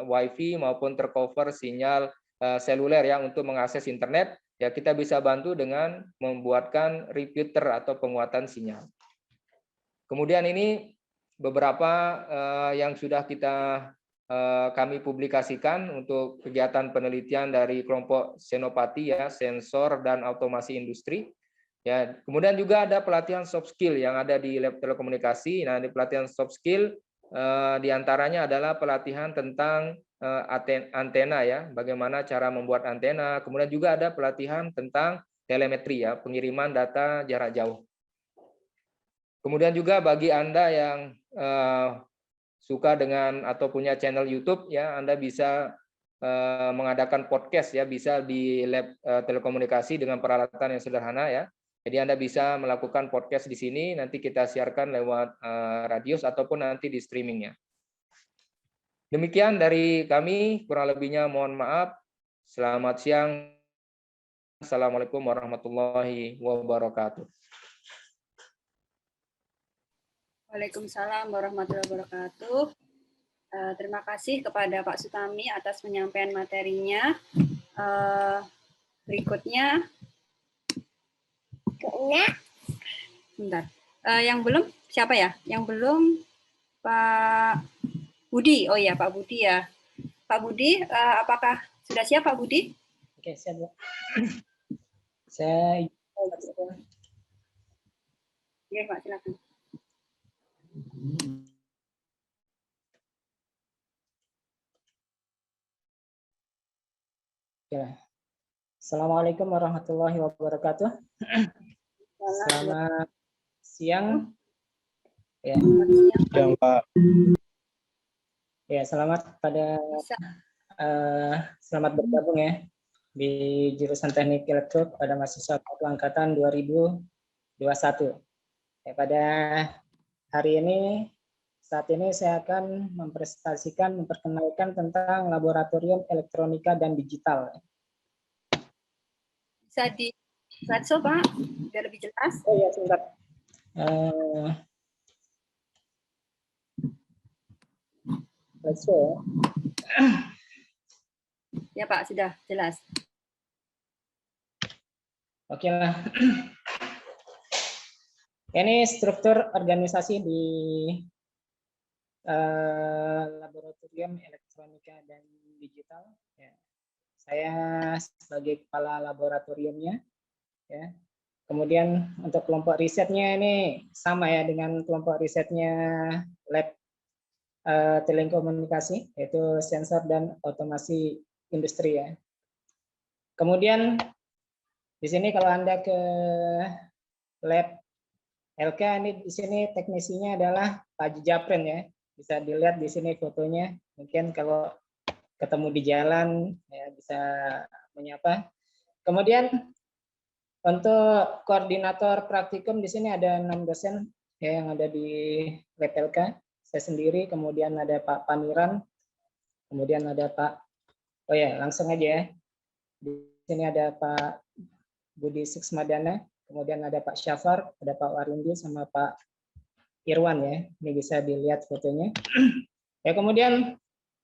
WiFi maupun tercover sinyal seluler ya untuk mengakses internet, ya kita bisa bantu dengan membuatkan repeater atau penguatan sinyal. Kemudian ini beberapa yang sudah kami publikasikan untuk kegiatan penelitian dari kelompok Senopati ya, sensor dan otomasi industri. Ya, kemudian juga ada pelatihan soft skill yang ada di lab telekomunikasi. Nah, di pelatihan soft skill diantaranya adalah pelatihan tentang antena ya, bagaimana cara membuat antena. Kemudian juga ada pelatihan tentang telemetri ya, pengiriman data jarak jauh. Kemudian juga bagi Anda yang suka dengan atau punya channel YouTube ya, Anda bisa mengadakan podcast ya, bisa di lab telekomunikasi dengan peralatan yang sederhana ya. Jadi Anda bisa melakukan podcast di sini, nanti kita siarkan lewat radius ataupun nanti di streamingnya. Demikian dari kami, kurang lebihnya mohon maaf. Selamat siang. Assalamualaikum warahmatullahi wabarakatuh. Waalaikumsalam warahmatullahi wabarakatuh. Terima kasih kepada Pak Sutami atas penyampaian materinya. Berikutnya, bentar. Yang belum siapa ya? Yang belum Pak Budi. Oh iya Pak Budi ya. Pak Budi, apakah sudah siap Pak Budi? Oke, siap Bu. Saya Iya Pak, silakan. ya. Assalamualaikum warahmatullahi wabarakatuh. Selamat siang. Ya, Siang, Pak. ya selamat pada selamat bergabung ya di jurusan Teknik Elektro pada mahasiswa angkatan 2021. Ya, pada hari ini saat ini saya akan memperkenalkan tentang laboratorium elektronika dan digital. bisa di slideshow Pak, biar lebih jelas. Oh ya, sebentar. Slideshow. Ya Pak, sudah jelas. Oke lah. Ini struktur organisasi di laboratorium elektronika dan digital. Ya. Saya sebagai kepala laboratoriumnya. Ya. Kemudian untuk kelompok risetnya ini sama ya dengan kelompok risetnya lab telekomunikasi, yaitu sensor dan otomasi industri ya. Kemudian di sini kalau Anda ke lab LK, ini di sini teknisinya adalah Pak Japren ya. Bisa dilihat di sini fotonya. Mungkin kalau ketemu di jalan ya bisa menyapa. Kemudian untuk koordinator praktikum di sini ada 6 dosen ya, yang ada di lab LK. Saya sendiri, kemudian ada Pak Paniran, kemudian ada Pak, oh ya langsung aja ya. Di sini ada Pak Budi Suksmadana, kemudian ada Pak Syafar, ada Pak Warindi, sama Pak Irwan ya. Ini bisa dilihat fotonya. Ya, kemudian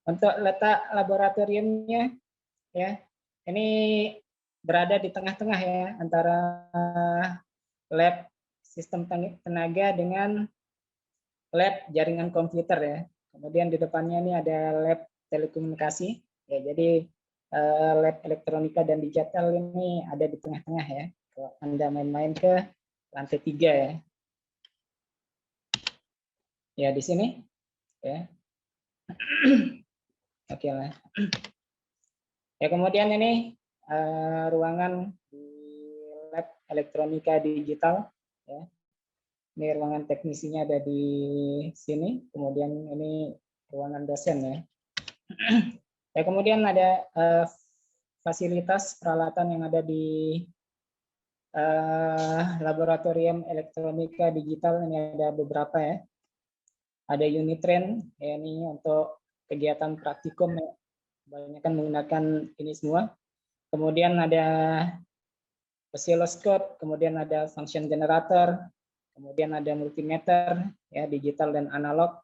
untuk letak laboratoriumnya ya, ini berada di tengah-tengah ya antara lab sistem tenaga dengan lab jaringan komputer ya. Kemudian di depannya ini ada lab telekomunikasi ya. Jadi lab elektronika dan digital ini ada di tengah-tengah ya. Kalau Anda main-main ke lantai 3 ya. Ya di sini ya. Oke lah. Ya kemudian ini ruangan di lab elektronika digital ya. Ini ruangan teknisinya ada di sini. Kemudian ini ruangan dosen ya. Ya kemudian ada fasilitas peralatan yang ada di laboratorium elektronika digital. Ini ada beberapa ya. Ada unit train ya, ini untuk kegiatan praktikum ya. Kebanyakan menggunakan ini semua. Kemudian ada oscilloscope, kemudian ada function generator, kemudian ada multimeter ya, digital dan analog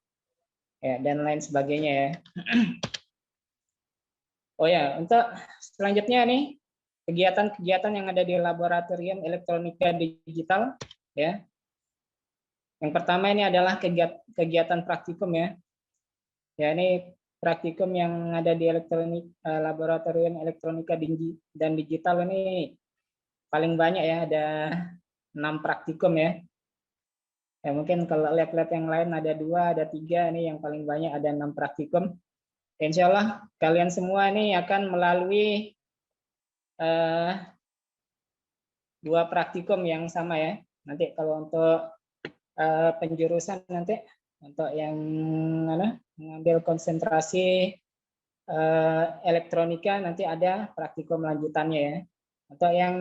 ya, dan lain sebagainya ya. Oh ya, untuk selanjutnya nih kegiatan-kegiatan yang ada di laboratorium elektronika digital ya. Yang pertama ini adalah kegiatan praktikum ya. Ya, ini praktikum yang ada di laboratorium elektronika dan digital ini paling banyak ya, ada 6 praktikum ya. Ya mungkin kalau lab-lab yang lain ada 2, ada 3, ini yang paling banyak ada 6 praktikum. Insya Allah kalian semua ini akan melalui 2 praktikum yang sama ya. Nanti kalau untuk penjurusan nanti untuk yang mengambil konsentrasi elektronika nanti ada praktikum lanjutannya ya. Untuk yang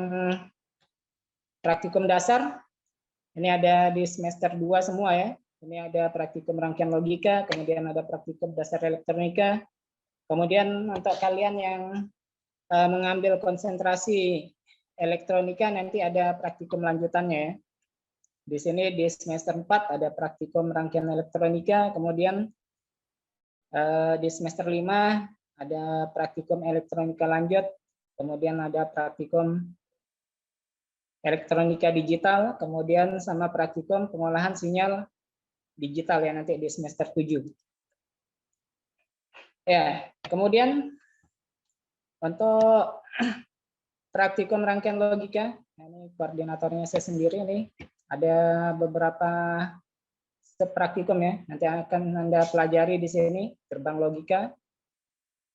praktikum dasar ini ada di semester 2 semua ya. Ini ada praktikum rangkaian logika, kemudian ada praktikum dasar elektronika. Kemudian untuk kalian yang mengambil konsentrasi elektronika nanti ada praktikum lanjutannya ya. Di sini di semester 4 ada praktikum rangkaian elektronika, kemudian di semester 5 ada praktikum elektronika lanjut, kemudian ada praktikum elektronika digital, kemudian sama praktikum pengolahan sinyal digital ya nanti di semester 7. Ya, kemudian untuk praktikum rangkaian logika, ini koordinatornya saya sendiri nih. Ada beberapa praktikum ya, nanti akan Anda pelajari di sini, gerbang logika,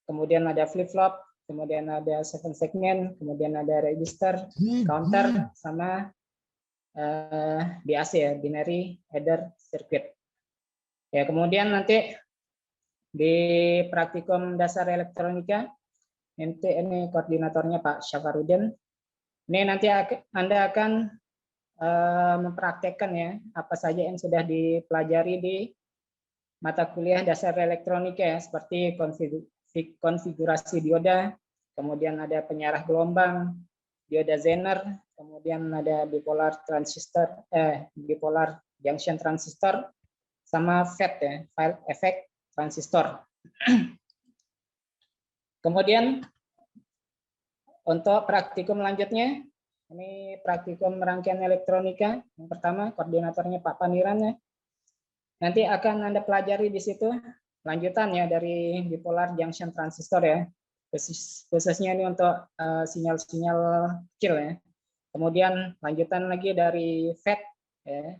kemudian ada flip-flop, kemudian ada 7 segmen, kemudian ada register, counter, sama BAC ya, binary adder circuit. Ya, kemudian nanti di praktikum dasar elektronika, nanti ini koordinatornya Pak Syafarudin. Ini nanti Anda akan mempraktekkan ya apa saja yang sudah dipelajari di mata kuliah dasar elektronika ya, seperti konfigurasi dioda, kemudian ada penyarah gelombang, dioda Zener, kemudian ada bipolar transistor, bipolar junction transistor, sama FET ya, file effect transistor. Kemudian untuk praktikum lanjutnya, ini praktikum rangkaian elektronika. Yang pertama, koordinatornya Pak Paniran ya. Nanti akan Anda pelajari di situ lanjutannya dari bipolar junction transistor ya. Khususnya ini untuk sinyal-sinyal kecil ya. Kemudian lanjutan lagi dari FET ya.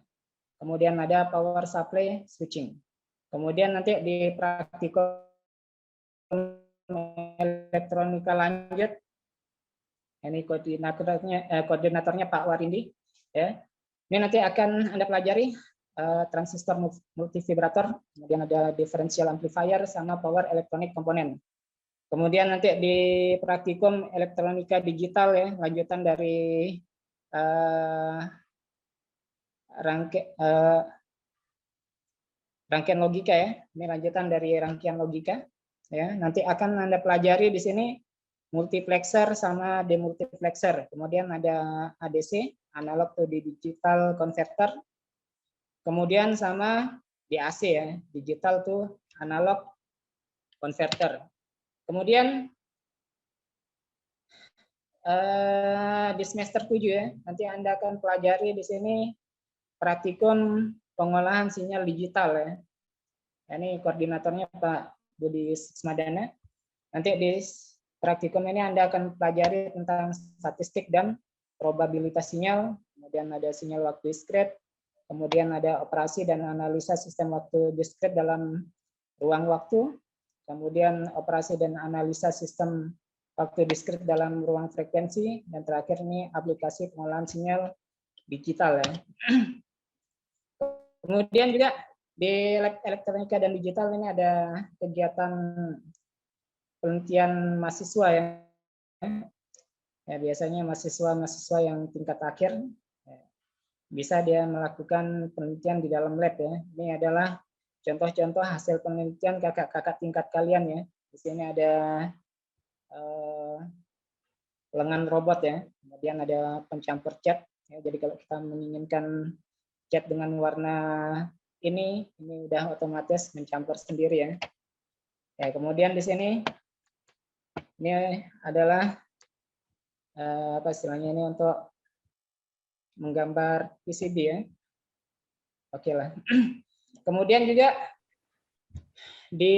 Kemudian ada power supply switching. Kemudian nanti di praktikum elektronika lanjut, ini koordinatornya Pak Warindi ya. Ini nanti akan Anda pelajari transistor multivibrator, kemudian ada differential amplifier sama power electronic component. Kemudian nanti di praktikum elektronika digital ya, lanjutan dari rangkaian logika ya. Ini lanjutan dari rangkaian logika ya. Nanti akan Anda pelajari di sini multiplexer sama demultiplexer. Kemudian ada ADC, analog to digital converter. Kemudian sama DAC ya, digital to analog converter. Kemudian di semester 7 ya, nanti Anda akan pelajari di sini praktikum pengolahan sinyal digital ya. Ini koordinatornya Pak Budi Smadana. Nanti di praktikum ini Anda akan pelajari tentang statistik dan probabilitas sinyal, kemudian ada sinyal waktu diskret, kemudian ada operasi dan analisa sistem waktu diskret dalam ruang waktu, kemudian operasi dan analisa sistem waktu diskret dalam ruang frekuensi, dan terakhir ini aplikasi pengolahan sinyal digital ya. Kemudian juga di lab elektronika dan digital ini ada kegiatan penelitian mahasiswa ya. Ya biasanya mahasiswa yang tingkat akhir bisa dia melakukan penelitian di dalam lab ya. Ini adalah contoh-contoh hasil penelitian kakak-kakak tingkat kalian ya. Di sini ada lengan robot ya. Kemudian ada pencampur cat. Ya, jadi kalau kita menginginkan cat dengan warna ini udah otomatis mencampur sendiri ya. Ya kemudian di sini ini adalah apa istilahnya ini untuk menggambar PCB ya. Oke lah. Kemudian juga di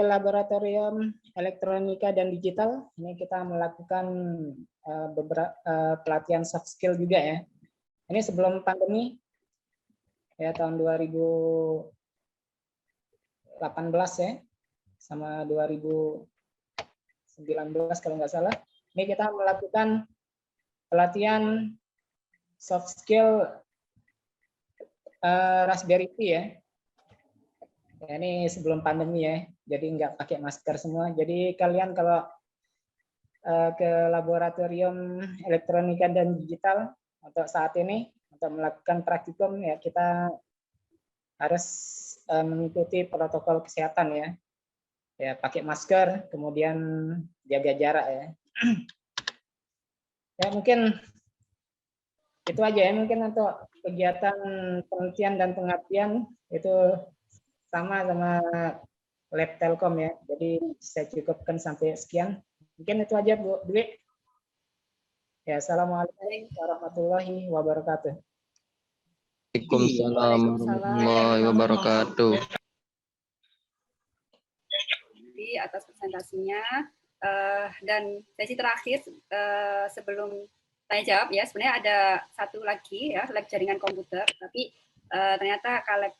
laboratorium elektronika dan digital ini kita melakukan beberapa pelatihan soft skill juga ya. Ini sebelum pandemi ya tahun 2018 ya sama 2019 kalau nggak salah. Ini kita melakukan pelatihan soft skill Raspberry Pi ya. Ya, ini sebelum pandemi ya, jadi nggak pakai masker semua. Jadi kalian kalau ke laboratorium elektronika dan digital untuk saat ini untuk melakukan praktikum ya kita harus mengikuti protokol kesehatan ya. Ya, pakai masker, kemudian jaga jarak ya. Ya, mungkin itu aja ya, mungkin untuk kegiatan penelitian dan pengabdian itu sama lab Telkom ya. Jadi saya cukupkan sampai sekian. Mungkin itu aja Bu Dwi. Ya, assalamualaikum warahmatullahi wabarakatuh. Waalaikumsalam warahmatullahi wabarakatuh. Atas presentasinya dan sesi terakhir sebelum tanya jawab ya, sebenarnya ada satu lagi ya, lab jaringan komputer, tapi ternyata kalau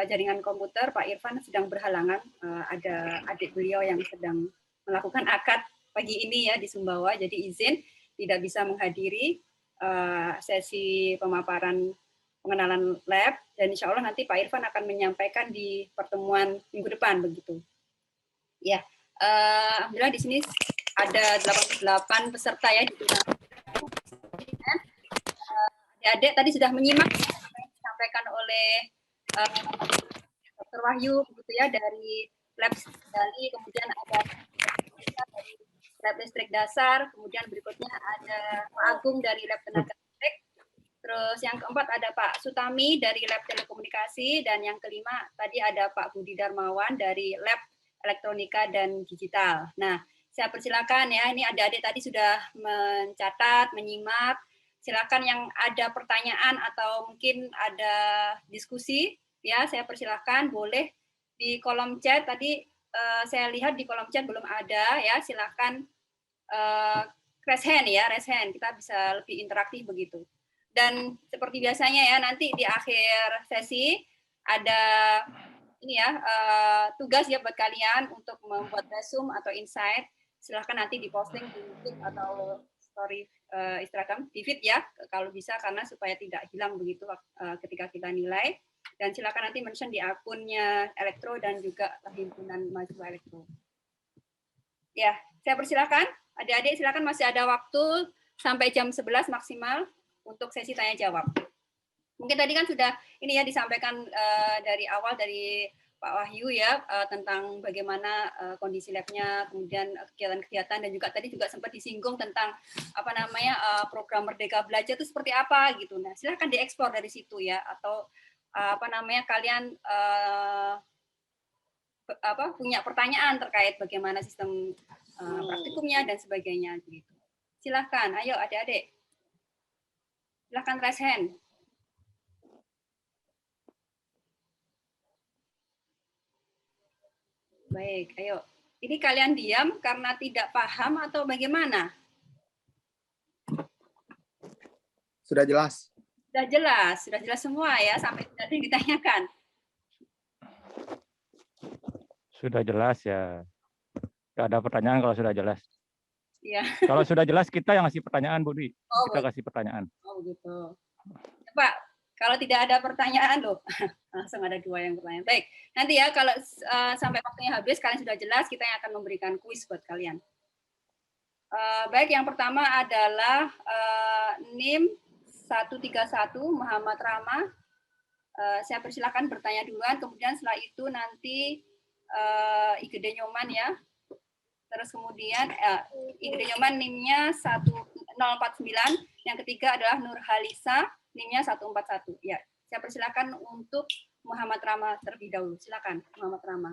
jaringan komputer Pak Irfan sedang berhalangan, ada adik beliau yang sedang melakukan akad pagi ini ya di Sumbawa, jadi izin tidak bisa menghadiri sesi pemaparan pengenalan lab, dan insya Allah nanti Pak Irfan akan menyampaikan di pertemuan minggu depan begitu. Ya, alhamdulillah di sini ada 88 peserta ya di adik tadi sudah menyimak apa yang disampaikan oleh Dr. Wahyu begitu ya, dari lab Dali, kemudian ada dari lab listrik dasar, kemudian berikutnya ada Pak Agung dari lab tenaga listrik, terus yang keempat ada Pak Sutami dari lab telekomunikasi, dan yang kelima tadi ada Pak Budi Darmawan dari lab elektronika dan digital. Nah, saya persilakan ya, ini adik-adik tadi sudah mencatat, menyimak. Silakan yang ada pertanyaan atau mungkin ada diskusi, ya saya persilakan, boleh di kolom chat. Tadi saya lihat di kolom chat belum ada, ya silakan raise hand ya, raise hand, kita bisa lebih interaktif begitu. Dan seperti biasanya ya, nanti di akhir sesi ada ini ya tugas ya buat kalian untuk membuat resume atau insight. Silahkan nanti diposting di YouTube atau story Instagram, di feed ya kalau bisa, karena supaya tidak hilang begitu ketika kita nilai. Dan silakan nanti mention di akunnya Elektro dan juga himpunan mahasiswa Elektro. Ya, saya persilakan adik-adik, silakan, masih ada waktu sampai jam 11 maksimal untuk sesi tanya jawab. Mungkin tadi kan sudah ini ya disampaikan dari awal dari Pak Wahyu ya tentang bagaimana kondisi labnya, kemudian kegiatan-kegiatan, dan juga tadi juga sempat disinggung tentang apa namanya program Merdeka Belajar itu seperti apa gitu. Nah, silahkan dieksplor dari situ ya, atau apa namanya kalian punya pertanyaan terkait bagaimana sistem praktikumnya dan sebagainya gitu. Silahkan, ayo adik-adik. Silahkan raise hand. Baik, ayo. Ini kalian diam karena tidak paham atau bagaimana? Sudah jelas. Sudah jelas semua ya, sampai tadi ditanyakan. Sudah jelas ya. Tidak ada pertanyaan kalau sudah jelas. Ya. Kalau sudah jelas kita yang ngasih pertanyaan, Budi. Kita betul. kasih pertanyaan. Oh gitu. Pak, kalau tidak ada pertanyaan loh, langsung ada dua yang bertanya. Baik, nanti ya kalau sampai waktunya habis, kalian sudah jelas, kita yang akan memberikan kuis buat kalian. Baik, yang pertama adalah NIM 131 Muhammad Rama. Saya persilakan bertanya duluan, kemudian setelah itu nanti IGD Nyoman ya. Terus kemudian IGD Nyoman NIM-nya 1049, yang ketiga adalah Nur Halisa, NIM-nya 141. Ya, saya persilakan untuk Muhammad Rama terlebih dahulu. Silakan Muhammad Rama.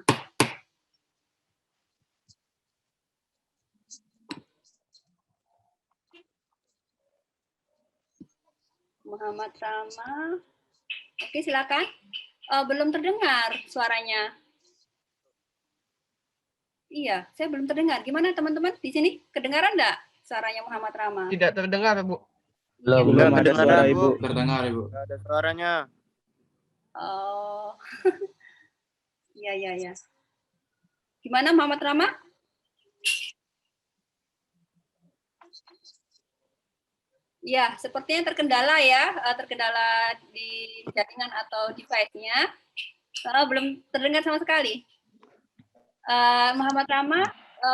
Muhammad Rama. Oke, silakan. Belum terdengar suaranya. Iya, saya belum terdengar. Gimana teman-teman di sini? Kedengaran enggak suaranya Muhammad Rama? Tidak terdengar, Bu. Belum ada suara, Ibu. Terdengar, Ibu. Tidak ada suaranya. Oh. Iya. Gimana Muhammad Rama? Ya, sepertinya terkendala ya, terkendala di jaringan atau device-nya. Belum terdengar sama sekali. Muhammad Rama,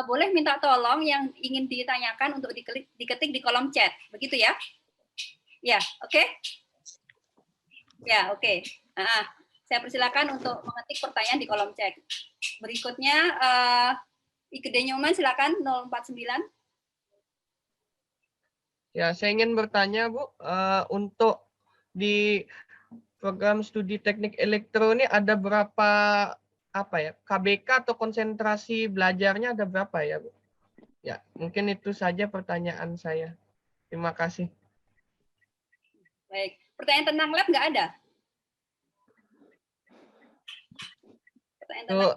boleh minta tolong yang ingin ditanyakan untuk diketik di kolom chat, begitu ya? Ya, oke? Ya, oke. Saya persilakan untuk mengetik pertanyaan di kolom chat. Berikutnya, Ike Nyoman, silakan 049. Ya, saya ingin bertanya, Bu, untuk di program studi teknik elektro ini ada berapa KBK atau konsentrasi belajarnya ada berapa ya, Bu? Ya, mungkin itu saja pertanyaan saya. Terima kasih. Baik, pertanyaan tentang lab nggak ada?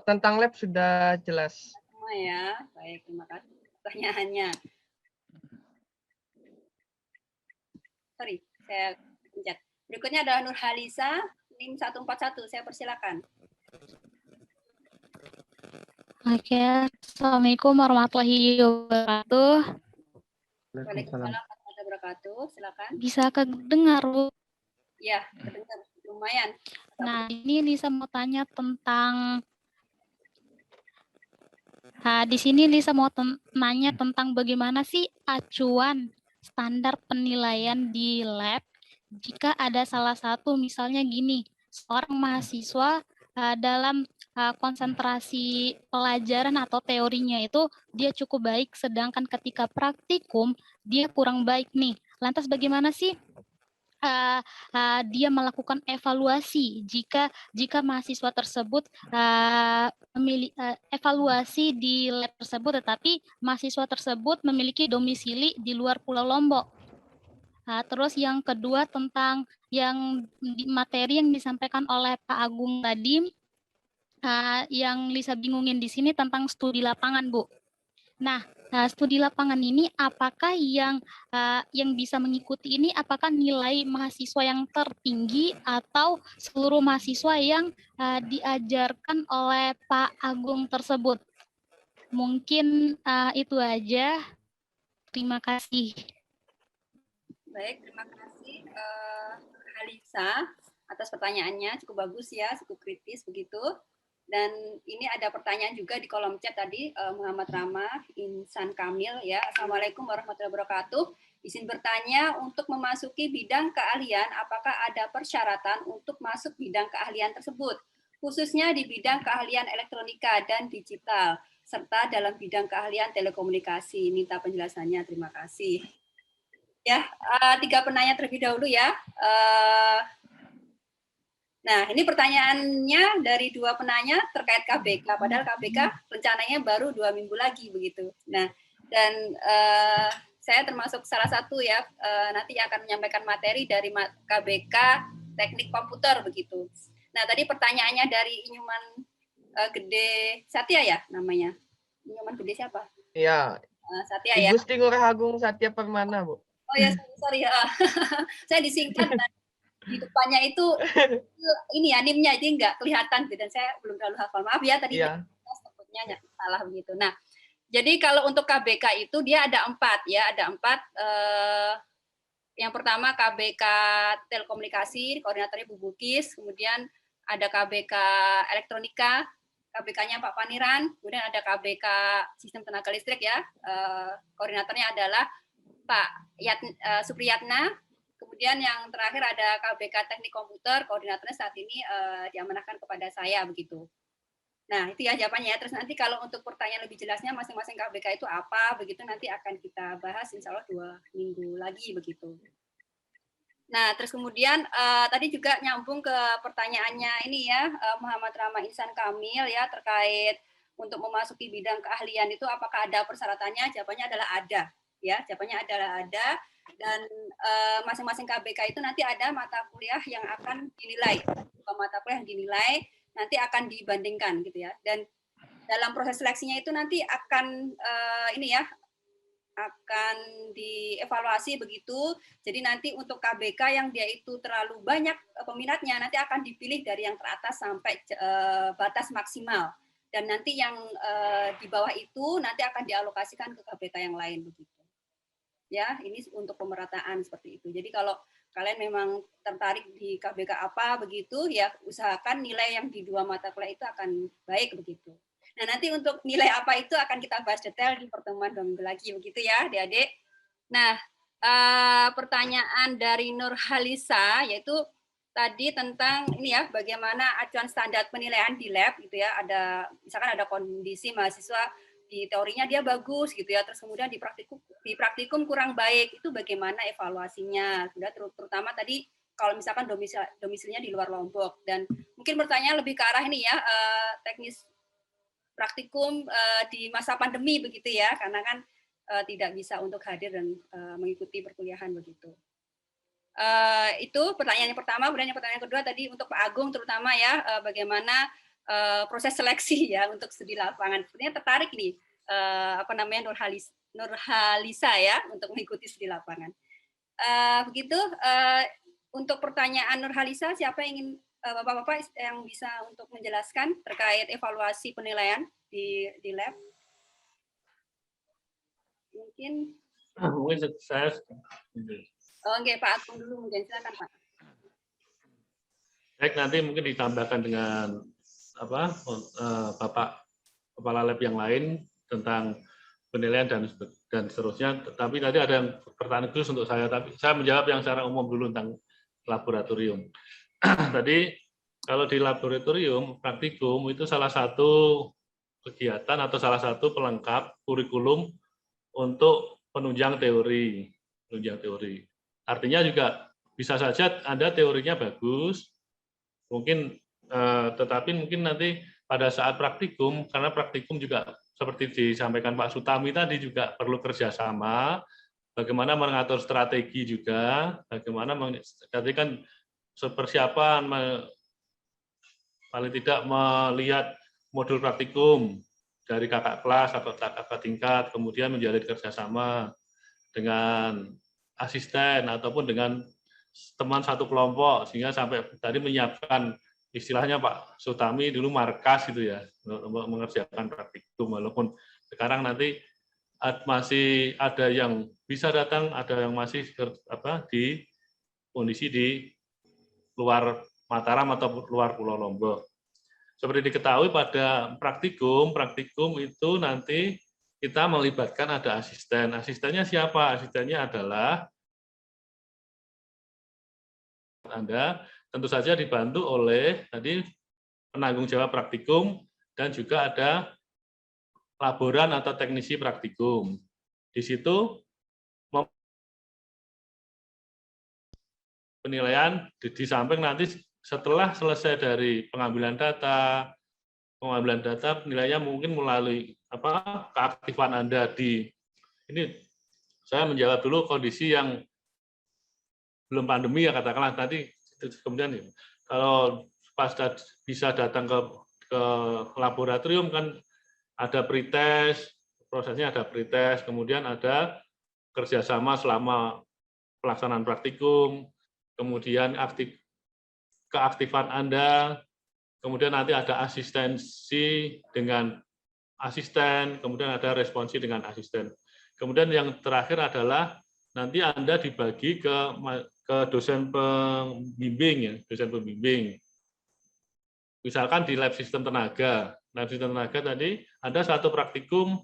Tentang lab sudah jelas. Semua ya, baik, terima kasih pertanyaannya. Sorry, saya pencet. Berikutnya adalah Nur Halisa, NIM 141, saya persilakan. Oke, Assalamualaikum warahmatullahi wabarakatuh. Waalaikumsalam warahmatullahi wabarakatuh, silakan. Bisa kedengar, Bu? Ya, kedengar, lumayan. Nah, ini Lisa mau tanya tentang di sini Lisa mau nanya tentang bagaimana sih acuan standar penilaian di lab jika ada salah satu, misalnya gini, seorang mahasiswa dalam konsentrasi pelajaran atau teorinya itu dia cukup baik, sedangkan ketika praktikum dia kurang baik nih. Lantas bagaimana sih dia melakukan evaluasi jika mahasiswa tersebut evaluasi di lab tersebut, tetapi mahasiswa tersebut memiliki domisili di luar Pulau Lombok. Terus yang kedua tentang yang materi yang disampaikan oleh Pak Agung tadi, yang Lisa bingungin di sini tentang studi lapangan, Bu. Nah, studi lapangan ini apakah yang bisa mengikuti ini apakah nilai mahasiswa yang tertinggi atau seluruh mahasiswa yang diajarkan oleh Pak Agung tersebut? Mungkin itu aja. Terima kasih. Baik, terima kasih Halisa atas pertanyaannya, cukup bagus ya, cukup kritis begitu. Dan ini ada pertanyaan juga di kolom chat tadi, Muhammad Rama, Insan Kamil ya. Assalamualaikum warahmatullahi wabarakatuh. Izin bertanya, untuk memasuki bidang keahlian, apakah ada persyaratan untuk masuk bidang keahlian tersebut, khususnya di bidang keahlian elektronika dan digital, serta dalam bidang keahlian telekomunikasi? Minta penjelasannya, terima kasih. Ya, 3 penanya terlebih dahulu ya. Nah, ini pertanyaannya dari 2 penanya terkait KBK, padahal KBK rencananya baru 2 minggu lagi begitu. Nah, dan saya termasuk salah satu ya, nanti akan menyampaikan materi dari KBK Teknik Komputer begitu. Nah, tadi pertanyaannya dari Inyuman Gede Satya ya namanya. Inyuman Gede siapa? Iya. Satya ya. Gusti Ngurah Agung Satya Permana, Bu. Oh ya, sorry. Saya disingkat dan di depannya itu ini ya NIM-nya jadi nggak kelihatan dan saya belum terlalu hafal. Maaf ya tadi sebutnya salah begitu. Nah, jadi kalau untuk KBK itu dia ada 4 ya, ada 4. Yang pertama KBK Telekomunikasi, koordinatornya Bu Bukis, kemudian ada KBK Elektronika, KBK-nya Pak Paniran, kemudian ada KBK Sistem Tenaga Listrik ya, koordinatornya adalah Pak Supriyatna, kemudian yang terakhir ada KBK Teknik Komputer, koordinatornya saat ini diamanahkan kepada saya begitu. Nah, itu ya jawabannya ya. Terus nanti kalau untuk pertanyaan lebih jelasnya masing-masing KBK itu apa, begitu nanti akan kita bahas insya Allah 2 minggu lagi begitu. Nah, terus kemudian tadi juga nyambung ke pertanyaannya ini ya, Muhammad Rama Insan Kamil ya, terkait untuk memasuki bidang keahlian itu apakah ada persyaratannya? Jawabannya adalah ada. Ya, jawabannya adalah ada, dan masing-masing KBK itu nanti ada mata kuliah yang akan dinilai, mata kuliah yang dinilai nanti akan dibandingkan gitu ya, dan dalam proses seleksinya itu nanti akan akan dievaluasi begitu. Jadi nanti untuk KBK yang dia itu terlalu banyak peminatnya nanti akan dipilih dari yang teratas sampai batas maksimal, dan nanti yang di bawah itu nanti akan dialokasikan ke KBK yang lain begitu. Ya, ini untuk pemerataan seperti itu. Jadi kalau kalian memang tertarik di KBK apa begitu, ya usahakan nilai yang di 2 mata kuliah itu akan baik begitu. Nah, nanti untuk nilai apa itu akan kita bahas detail di pertemuan 2 minggu lagi begitu ya, Adik-adik. Nah, pertanyaan dari Nur Halisa yaitu tadi tentang ini ya, bagaimana acuan standar penilaian di lab gitu ya, ada misalkan ada kondisi mahasiswa di teorinya dia bagus gitu ya, terus kemudian di praktikum kurang baik, itu bagaimana evaluasinya? Sudah terutama tadi kalau misalkan domisilinya di luar Lombok, dan mungkin bertanya lebih ke arah ini ya, teknis praktikum di masa pandemi begitu ya, karena kan tidak bisa untuk hadir dan mengikuti perkuliahan begitu. Itu pertanyaan yang pertama. Kemudian pertanyaan kedua tadi untuk Pak Agung terutama ya, bagaimana proses seleksi ya untuk studi lapangan. Sepertinya tertarik nih Nur Halisa ya untuk mengikuti studi lapangan. Begitu untuk pertanyaan Nur Halisa, siapa yang ingin Bapak-bapak yang bisa untuk menjelaskan terkait evaluasi penilaian di lab? Mungkin saya. Oke, Pak Agung dulu mungkin, silakan Pak. Baik, nanti mungkin ditambahkan dengan Bapak Kepala Lab yang lain tentang penilaian dan seterusnya. Tapi tadi ada yang pertanyaan khusus untuk saya, tapi saya menjawab yang secara umum dulu tentang laboratorium. Tadi kalau di laboratorium praktikum itu salah satu kegiatan atau salah satu pelengkap kurikulum untuk penunjang teori. Artinya juga bisa saja Anda teorinya bagus, mungkin tetapi mungkin nanti pada saat praktikum, karena praktikum juga seperti disampaikan Pak Sutami tadi juga perlu kerjasama, bagaimana mengatur strategi juga, bagaimana tadi kan persiapan paling tidak melihat modul praktikum dari kakak kelas atau kakak tingkat, kemudian menjalin kerjasama dengan asisten ataupun dengan teman satu kelompok, sehingga sampai tadi menyiapkan istilahnya Pak Sutami dulu markas itu ya, untuk mengerjakan praktikum, walaupun sekarang nanti masih ada yang bisa datang, ada yang masih di kondisi di luar Mataram atau luar Pulau Lombok. Seperti diketahui pada praktikum itu nanti kita melibatkan ada asisten. Asistennya siapa? Asistennya adalah Anda, tentu saja dibantu oleh tadi penanggung jawab praktikum dan juga ada laboran atau teknisi praktikum. Di situ penilaian di samping nanti setelah selesai dari pengambilan data penilaiannya mungkin melalui keaktifan Anda di ini. Saya menjawab dulu kondisi yang belum pandemi ya, katakanlah tadi, kemudian kalau pas bisa datang ke laboratorium kan ada pretest, prosesnya ada pretest, kemudian ada kerjasama selama pelaksanaan praktikum, kemudian keaktifan Anda, kemudian nanti ada asistensi dengan asisten, kemudian ada responsi dengan asisten. Kemudian yang terakhir adalah nanti Anda dibagi ke dosen pembimbing ya, dosen pembimbing. Misalkan di lab sistem tenaga. Lab sistem tenaga tadi ada satu praktikum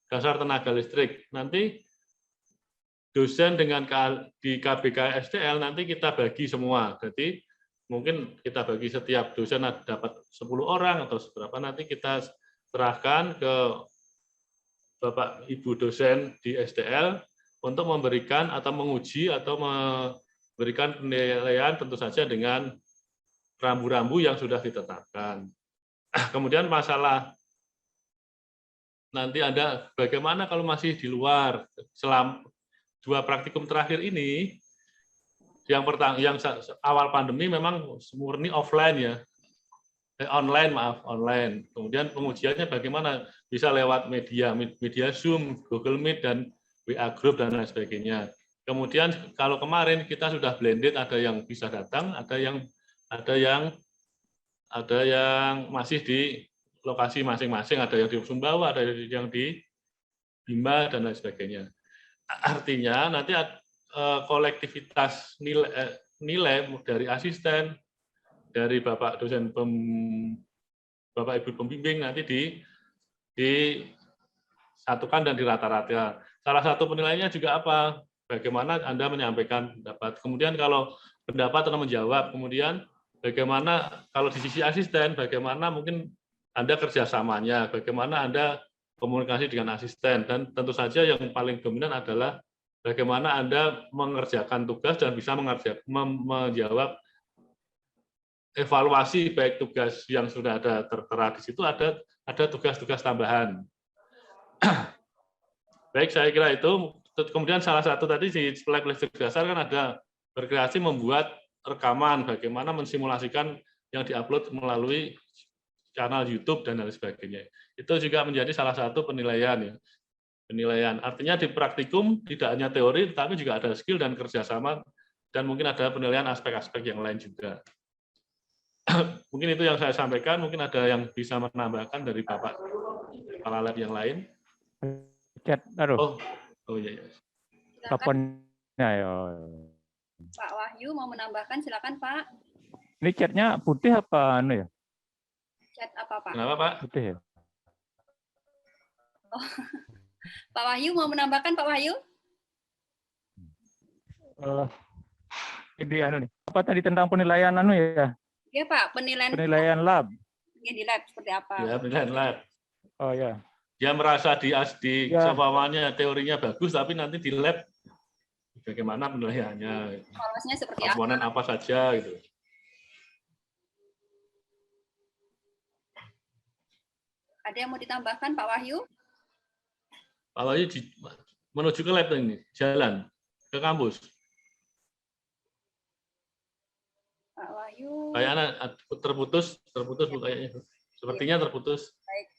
dasar tenaga listrik. Nanti dosen dengan di KBK STL nanti kita bagi semua. Jadi mungkin kita bagi setiap dosen dapat 10 orang atau seberapa, nanti kita serahkan ke Bapak Ibu dosen di STL untuk memberikan atau menguji atau memberikan penilaian tentu saja dengan rambu-rambu yang sudah ditetapkan. Kemudian masalah nanti ada bagaimana kalau masih di luar. Selama 2 praktikum terakhir ini, yang awal pandemi memang murni offline ya, online. Kemudian pengujiannya bagaimana, bisa lewat media Zoom, Google Meet dan WA Group dan lain sebagainya. Kemudian kalau kemarin kita sudah blended, ada yang bisa datang, ada yang masih di lokasi masing-masing, ada yang di Sumbawa, ada yang di Bima dan lain sebagainya. Artinya nanti kolektivitas nilai dari asisten, dari Bapak dosen Bapak Ibu pembimbing nanti disatukan dan dirata-rata. Salah satu penilaiannya juga apa? Bagaimana Anda menyampaikan pendapat. Kemudian kalau pendapat atau menjawab, kemudian bagaimana kalau di sisi asisten, bagaimana mungkin Anda kerjasamanya, bagaimana Anda komunikasi dengan asisten, dan tentu saja yang paling dominan adalah bagaimana Anda mengerjakan tugas dan bisa menjawab evaluasi baik tugas yang sudah ada tertera di situ, ada tugas-tugas tambahan. Baik, saya kira itu. Kemudian salah satu tadi di lab listrik dasar kan ada berkreasi membuat rekaman, bagaimana mensimulasikan yang diupload melalui channel YouTube dan lain sebagainya. Itu juga menjadi salah satu penilaian ya. Penilaian artinya di praktikum tidak hanya teori, tetapi juga ada skill dan kerjasama, dan mungkin ada penilaian aspek-aspek yang lain juga. Mungkin itu yang saya sampaikan. Mungkin ada yang bisa menambahkan dari Bapak kepala lab yang lain. Chat, aduh. Oh iya. Teleponnya ya. Pak Wahyu mau menambahkan, silakan Pak. Ini chatnya putih apa anu ya? Chat apa Pak? Kenapa Pak? Putih ya. Oh. Pak Wahyu mau menambahkan, Pak Wahyu? Ini anu nih. Apa tadi tentang penilaian anu ya? Iya Pak, penilaian lab. Ya, di lab seperti apa? Ya, penilaian lab. Oh ya. Dia merasa di seumpamanya teorinya bagus, tapi nanti di lab bagaimana penilaiannya? Evaluasinya seperti komponen apa saja gitu. Ada yang mau ditambahkan, Pak Wahyu? Pak Wahyu menuju ke lab ini, jalan ke kampus. Pak Wahyu. Kayaknya terputus Bu, kayaknya. Sepertinya terputus. Baik.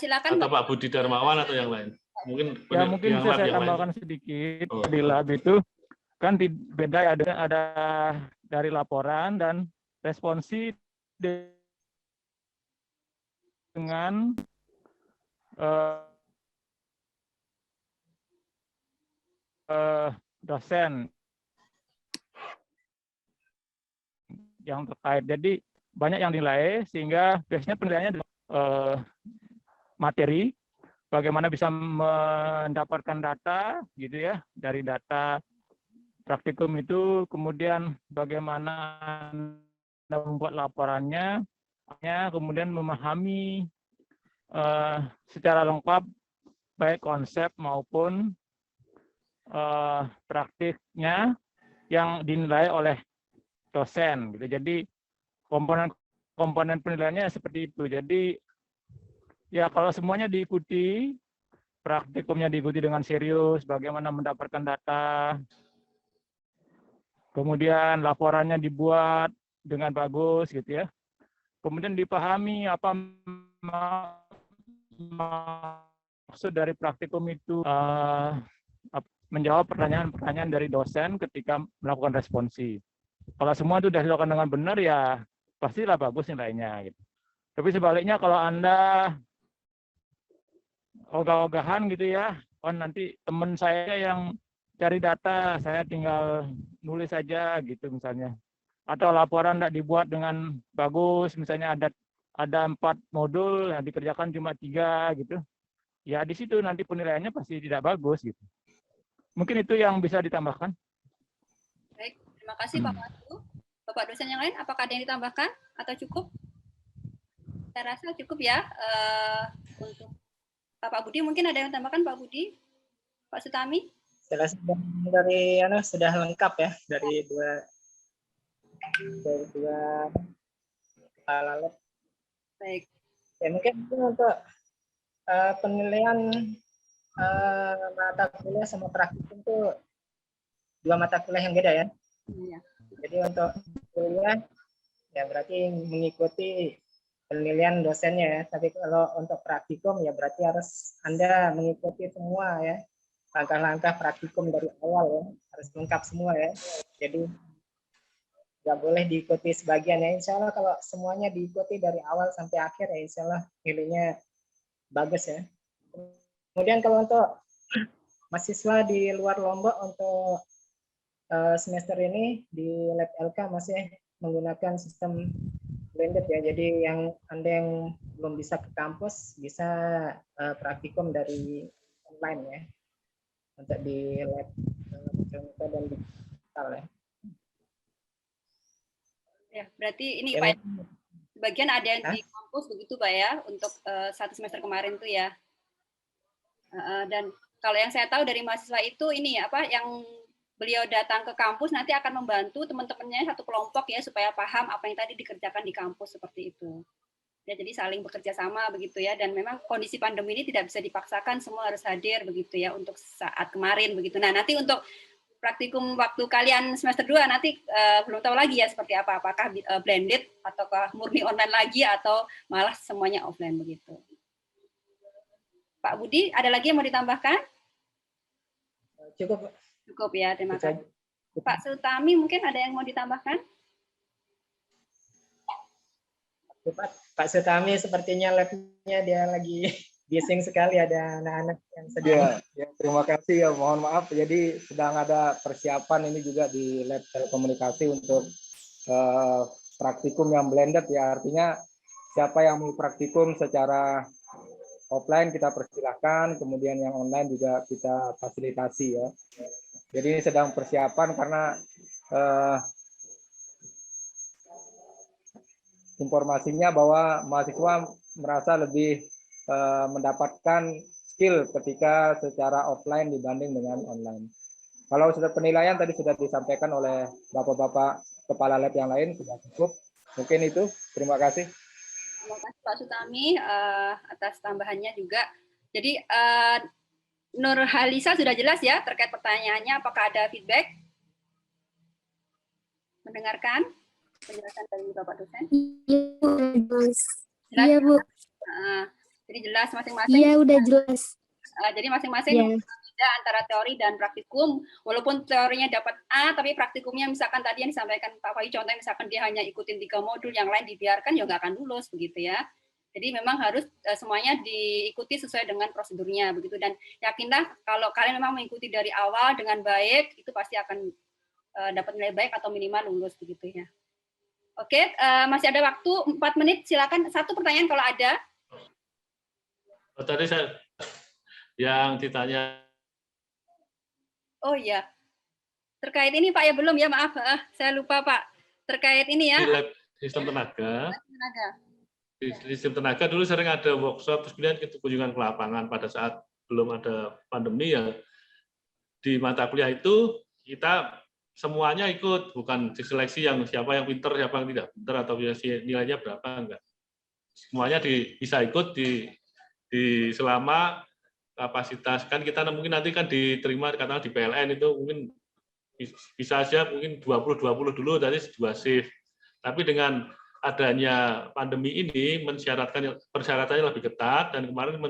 Silakan. Atau Pak Budi Darmawan atau yang lain. Mungkin mungkin bisa saya tambahkan sedikit. Di lab itu kan beda ada dari laporan dan responsi dengan dosen yang terkait. Jadi banyak yang dinilai sehingga biasanya penilaiannya materi, bagaimana bisa mendapatkan data gitu ya dari data praktikum itu, kemudian bagaimana membuat laporannya, kemudian memahami secara lengkap baik konsep maupun praktiknya yang dinilai oleh dosen gitu. Jadi komponen penilaiannya seperti itu. Jadi ya kalau semuanya diikuti, praktikumnya diikuti dengan serius, bagaimana mendapatkan data, kemudian laporannya dibuat dengan bagus gitu ya. Kemudian dipahami apa maksud dari praktikum itu, menjawab pertanyaan-pertanyaan dari dosen ketika melakukan responsi. Kalau semua itu sudah dilakukan dengan benar ya pastilah bagus nilainya gitu. Tapi sebaliknya kalau Anda ogah-ogahan gitu ya, oh nanti teman saya yang cari data, saya tinggal nulis saja gitu misalnya. Atau laporan tidak dibuat dengan bagus, misalnya ada 4 modul yang dikerjakan cuma 3 gitu. Ya di situ nanti penilaiannya pasti tidak bagus gitu. Mungkin itu yang bisa ditambahkan. Baik, terima kasih Pak Wahyu. Bapak dosen yang lain, apakah ada yang ditambahkan atau cukup? Saya rasa cukup ya. Untuk Pak Budi, mungkin ada yang ditambahkan Pak Budi? Pak Sutami? Dari sudah lengkap ya, dari dua kepala lab. Baik. Ya mungkin untuk penilaian mata kuliah sama praktikum itu 2 mata kuliah yang beda ya. Iya. Jadi untuk kuliah ya berarti mengikuti penilaian dosennya ya. Tapi kalau untuk praktikum ya berarti harus Anda mengikuti semua ya. Langkah-langkah praktikum dari awal ya. Harus lengkap semua ya. Jadi nggak boleh diikuti sebagian ya. Insya Allah kalau semuanya diikuti dari awal sampai akhir ya insya Allah nilainya bagus ya. Kemudian kalau untuk mahasiswa di luar Lombok untuk semester ini di lab LK masih menggunakan sistem blended ya. Jadi yang Anda yang belum bisa ke kampus bisa praktikum dari online ya. Untuk di lab elektronika dan digital ya. Ya, berarti ini Pak, sebagian ada yang di kampus begitu Pak ya, untuk 1 semester kemarin tuh ya. Dan kalau yang saya tahu dari mahasiswa itu ini apa yang beliau datang ke kampus nanti akan membantu teman-temannya satu kelompok ya supaya paham apa yang tadi dikerjakan di kampus seperti itu. Ya, jadi saling bekerja sama begitu ya, dan memang kondisi pandemi ini tidak bisa dipaksakan semua harus hadir begitu ya untuk saat kemarin begitu. Nah, nanti untuk praktikum waktu kalian semester 2 nanti belum tahu lagi ya seperti apa, apakah blended ataukah murni online lagi atau malah semuanya offline begitu. Pak Budi, ada lagi yang mau ditambahkan? Cukup. Cukup ya, terima kasih. Pak Sutami mungkin ada yang mau ditambahkan? Pak Sutami sepertinya labnya dia lagi bising sekali, ada anak-anak yang sedang. Ya, terima kasih ya, mohon maaf. Jadi sedang ada persiapan ini juga di lab telekomunikasi untuk praktikum yang blended ya. Artinya siapa yang mau praktikum secara offline kita persilahkan, kemudian yang online juga kita fasilitasi ya. Jadi ini sedang persiapan karena informasinya bahwa mahasiswa merasa lebih mendapatkan skill ketika secara offline dibanding dengan online. Kalau sudah penilaian tadi sudah disampaikan oleh bapak-bapak kepala lab yang lain, sudah cukup. Mungkin itu. Terima kasih. Terima kasih Pak Sutami atas tambahannya juga. Jadi Nur Halisa sudah jelas ya terkait pertanyaannya. Apakah ada feedback? Mendengarkan penjelasan dari Bapak dosen? Jelas. Jelas? Iya, Bu. Jadi jelas masing-masing. Iya, udah jelas. Jadi masing-masing beda antara teori dan praktikum. Walaupun teorinya dapat A, tapi praktikumnya misalkan tadi yang disampaikan Pak Fahri, contohnya misalkan dia hanya ikutin 3 modul, yang lain dibiarkan, ya nggak akan lulus begitu ya. Jadi memang harus semuanya diikuti sesuai dengan prosedurnya begitu, dan yakinlah kalau kalian memang mengikuti dari awal dengan baik, itu pasti akan dapat nilai baik atau minimal lulus begitu ya. Oke, masih ada waktu 4 menit, silakan satu pertanyaan kalau ada. Oh, tadi saya yang ditanya. Oh iya, terkait ini Pak ya belum ya, maaf, saya lupa Pak. Terkait ini ya. Di lab sistem tenaga. Di sistem tenaga dulu sering ada workshop, terus kemudian kita kunjungan ke lapangan pada saat belum ada pandemi ya. Di mata kuliah itu kita semuanya ikut, bukan diseleksi yang siapa yang pinter, siapa yang tidak pinter, atau nilainya berapa, enggak. Semuanya bisa ikut di selama kapasitas. Kan kita mungkin nanti kan diterima katakanlah di PLN itu mungkin bisa aja mungkin 20-20 dulu, tadi 2 shift. Tapi dengan adanya pandemi ini persyaratannya lebih ketat, dan kemarin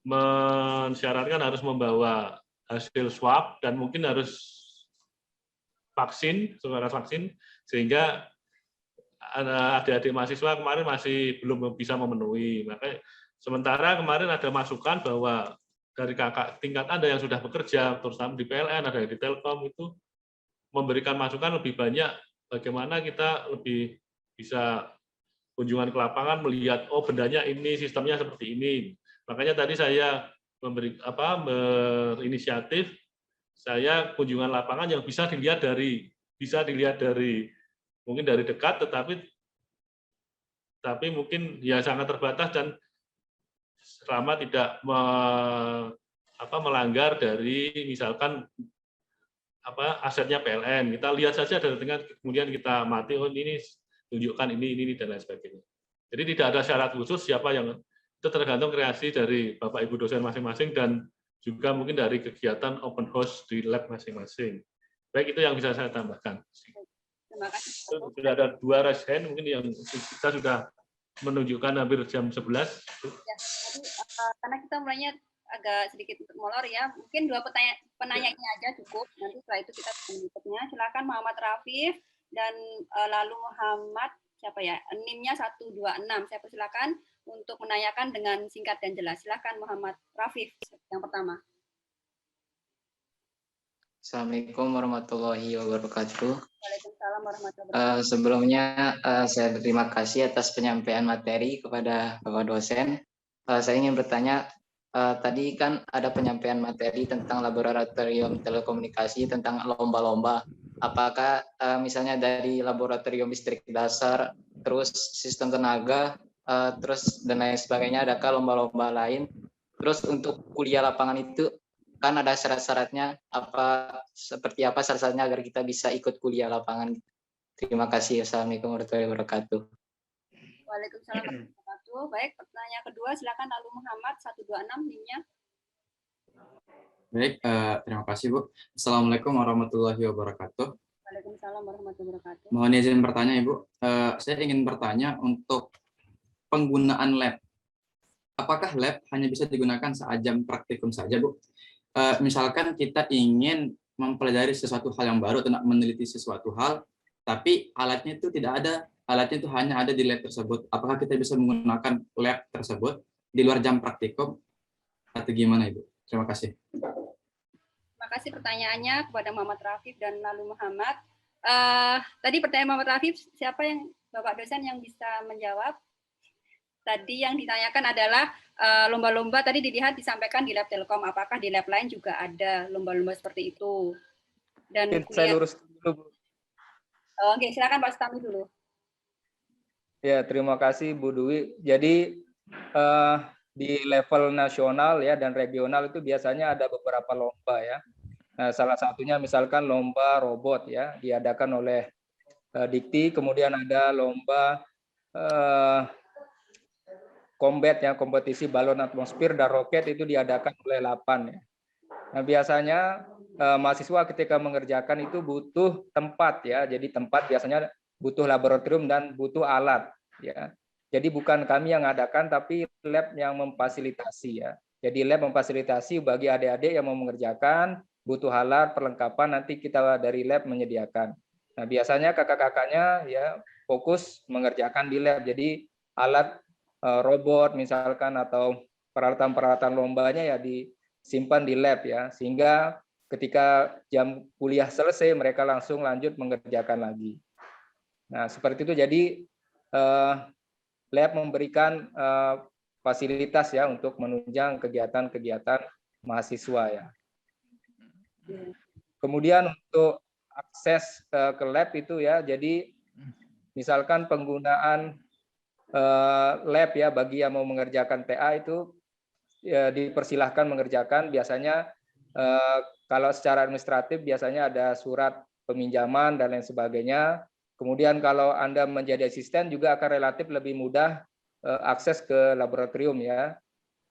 mensyaratkan harus membawa hasil swab dan mungkin harus vaksin, sehingga adik-adik mahasiswa kemarin masih belum bisa memenuhi. Makanya sementara kemarin ada masukan bahwa dari kakak tingkat Anda yang sudah bekerja, terutama di PLN, ada di Telkom, itu memberikan masukan lebih banyak bagaimana kita lebih bisa kunjungan ke lapangan, melihat oh bendanya ini, sistemnya seperti ini. Makanya tadi saya berinisiatif, saya kunjungan lapangan yang bisa dilihat dari mungkin dari dekat, tapi mungkin ya sangat terbatas dan selama tidak melanggar dari misalkan asetnya PLN. Kita lihat saja dari tengah, kemudian kita mati, oh ini tunjukkan ini dan lain sebagainya. Jadi tidak ada syarat khusus siapa yang, itu tergantung kreasi dari Bapak Ibu dosen masing-masing dan juga mungkin dari kegiatan open house di lab masing-masing. Baik, itu yang bisa saya tambahkan. Terima kasih. Sudah ada 2 raise hand, mungkin yang kita sudah menunjukkan hampir jam 11. Ya, tadi, karena kita mulainya agak sedikit molor ya, mungkin 2 penanya ini aja cukup. Nanti setelah itu kita berikutnya. Silakan Muhammad Rafif dan lalu Muhammad siapa ya? NIM-nya 126. Saya persilakan untuk menanyakan dengan singkat dan jelas. Silakan Muhammad Rafif yang pertama. Assalamualaikum warahmatullahi wabarakatuh. Waalaikumsalam warahmatullahi wabarakatuh. Sebelumnya saya berterima kasih atas penyampaian materi kepada Bapak dosen. Saya ingin bertanya, tadi kan ada penyampaian materi tentang laboratorium telekomunikasi, tentang lomba-lomba. Apakah misalnya dari laboratorium listrik dasar, terus sistem tenaga, terus dan lain sebagainya, adakah lomba-lomba lain? Terus untuk kuliah lapangan itu kan ada syarat-syaratnya, seperti apa syarat-syaratnya agar kita bisa ikut kuliah lapangan? Terima kasih. Assalamualaikum warahmatullahi wabarakatuh. Waalaikumsalam warahmatullahi wabarakatuh. Baik, pertanyaan kedua silakan Lalu Muhammad 126 NIM-nya. Baik, terima kasih Bu. Assalamualaikum warahmatullahi wabarakatuh. Waalaikumsalam warahmatullahi wabarakatuh. Mohon izin bertanya Ibu, saya ingin bertanya untuk penggunaan lab. Apakah lab hanya bisa digunakan saat jam praktikum saja Bu? Misalkan kita ingin mempelajari sesuatu hal yang baru, atau meneliti sesuatu hal, tapi alatnya itu tidak ada, alatnya itu hanya ada di lab tersebut. Apakah kita bisa menggunakan lab tersebut di luar jam praktikum atau gimana Ibu? Terima kasih. Terima kasih pertanyaannya kepada Muhammad Rafif dan Lalu Muhammad. Tadi pertanyaan Muhammad Rafif, siapa yang Bapak dosen yang bisa menjawab? Tadi yang ditanyakan adalah lomba-lomba tadi dilihat disampaikan di lab Telkom. Apakah di lab lain juga ada lomba-lomba seperti itu? Dan saya lurus dulu, Bu. Oke, silakan Pak Sutami dulu. Ya, terima kasih Bu Dwi. Jadi di level nasional ya dan regional itu biasanya ada beberapa lomba ya. Nah, salah satunya misalkan lomba robot ya, diadakan oleh Dikti. Kemudian ada lomba combat ya, kompetisi balon atmosfer dan roket, itu diadakan oleh LAPAN ya. Nah, biasanya mahasiswa ketika mengerjakan itu butuh tempat ya. Jadi tempat biasanya butuh laboratorium dan butuh alat ya. Jadi bukan kami yang mengadakan, tapi lab yang memfasilitasi ya. Jadi lab memfasilitasi bagi adik-adik yang mau mengerjakan, butuh alat, perlengkapan, nanti kita dari lab menyediakan. Nah, biasanya kakak-kakaknya ya fokus mengerjakan di lab. Jadi alat robot misalkan atau peralatan-peralatan lombanya ya disimpan di lab ya, sehingga ketika jam kuliah selesai mereka langsung lanjut mengerjakan lagi. Nah, seperti itu. Jadi lab memberikan fasilitas ya untuk menunjang kegiatan-kegiatan mahasiswa ya. Kemudian untuk akses ke lab itu ya, jadi misalkan penggunaan lab ya bagi yang mau mengerjakan TA itu ya, dipersilahkan mengerjakan. Biasanya kalau secara administratif biasanya ada surat peminjaman dan lain sebagainya. Kemudian kalau Anda menjadi asisten juga akan relatif lebih mudah akses ke laboratorium ya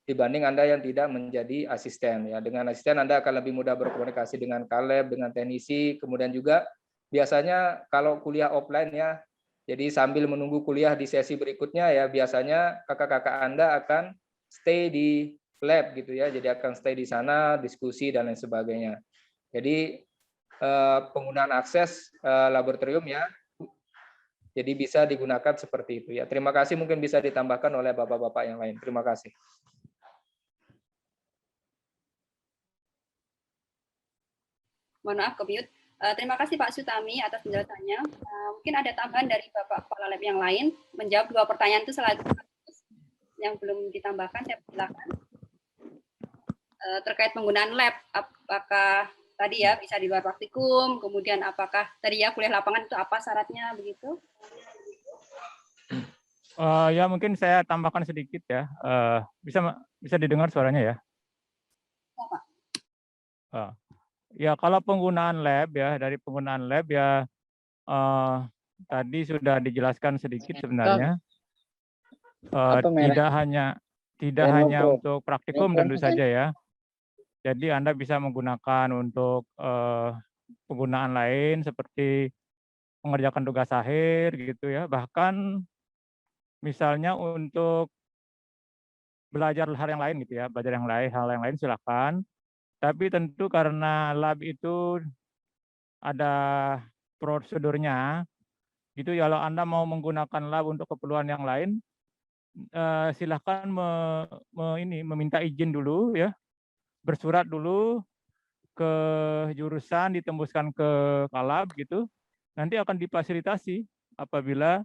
dibanding Anda yang tidak menjadi asisten ya. Dengan asisten Anda akan lebih mudah berkomunikasi dengan kaleb, dengan teknisi. Kemudian juga biasanya kalau kuliah offline ya, jadi sambil menunggu kuliah di sesi berikutnya ya, biasanya kakak-kakak Anda akan stay di lab gitu ya. Jadi akan stay di sana, diskusi dan lain sebagainya. Jadi penggunaan akses laboratorium ya, jadi bisa digunakan seperti itu ya. Terima kasih, mungkin bisa ditambahkan oleh bapak-bapak yang lain. Terima kasih. Mohon maaf, ke-mute. Terima kasih Pak Sutami atas penjelasannya. Mungkin ada tambahan dari Bapak Kepala Lab yang lain, menjawab dua pertanyaan itu sekaligus yang belum ditambahkan, saya silakan. Terkait penggunaan lab, apakah tadi ya bisa di luar praktikum, kemudian apakah tadi ya kuliah lapangan itu apa syaratnya begitu? Ya mungkin saya tambahkan sedikit ya. Bisa didengar suaranya ya? Ya, Pak. Ya, kalau penggunaan lab ya, dari penggunaan lab ya tadi sudah dijelaskan sedikit sebenarnya. Tidak hanya untuk praktikum tentu saja ya. Jadi Anda bisa menggunakan untuk penggunaan lain seperti mengerjakan tugas akhir gitu ya. Bahkan misalnya untuk belajar hal yang lain gitu ya, belajar hal yang lain silakan. Tapi tentu karena lab itu ada prosedurnya, gitu. Kalau Anda mau menggunakan lab untuk keperluan yang lain, silahkan meminta izin dulu ya, bersurat dulu ke jurusan ditembuskan ke Kalab gitu, nanti akan difasilitasi apabila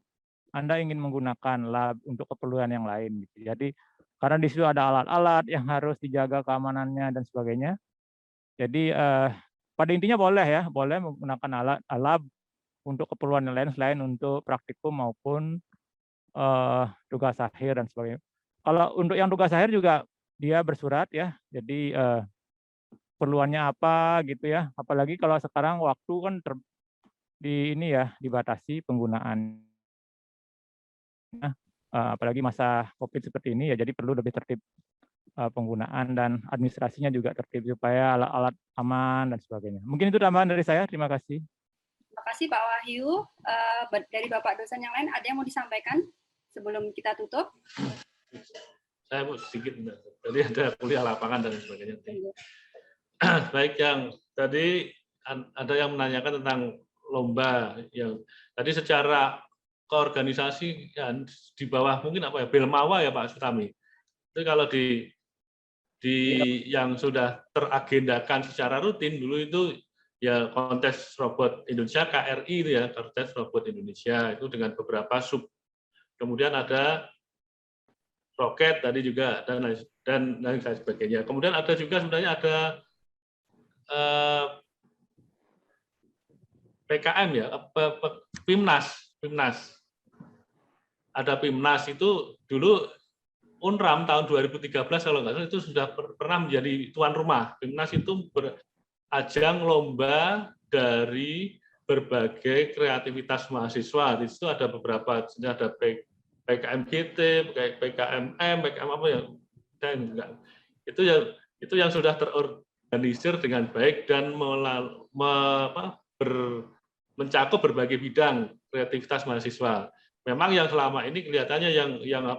Anda ingin menggunakan lab untuk keperluan yang lain gitu. Jadi karena di situ ada alat-alat yang harus dijaga keamanannya dan sebagainya. Jadi pada intinya boleh ya, boleh menggunakan alat lab untuk keperluan yang lain selain untuk praktikum maupun tugas akhir dan sebagainya. Kalau untuk yang tugas akhir juga dia bersurat ya. Jadi perluannya apa gitu ya. Apalagi kalau sekarang waktu kan dibatasi penggunaan. Apalagi masa COVID seperti ini ya, jadi perlu lebih tertib penggunaan dan administrasinya juga tertib supaya alat-alat aman dan sebagainya. Mungkin itu tambahan dari saya. Terima kasih. Terima kasih Pak Wahyu. Dari Bapak dosen yang lain ada yang mau disampaikan sebelum kita tutup? Saya mau sedikit, tadi ada kuliah lapangan dan sebagainya. Baik, yang tadi ada yang menanyakan tentang lomba yang tadi secara keorganisasi kan di bawah mungkin apa ya, Belmawa ya Pak Sutami. Itu kalau di yang sudah teragendakan secara rutin dulu itu ya kontes robot Indonesia KRI itu ya, kontes robot Indonesia itu dengan beberapa sub. Kemudian ada roket tadi juga dan lain sebagainya. Kemudian ada juga sebenarnya ada PKM ya, PIMNAS. Ada PIMNAS itu dulu UNRAM tahun 2013 kalau nggak salah itu sudah pernah menjadi tuan rumah. PIMNAS itu berajang lomba dari berbagai kreativitas mahasiswa. Di situ ada beberapa, ada PKMGT, PKMM, PKM apa ya? Itu yang sudah terorganisir dengan baik dan mencakup berbagai bidang kreativitas mahasiswa. Memang yang selama ini kelihatannya yang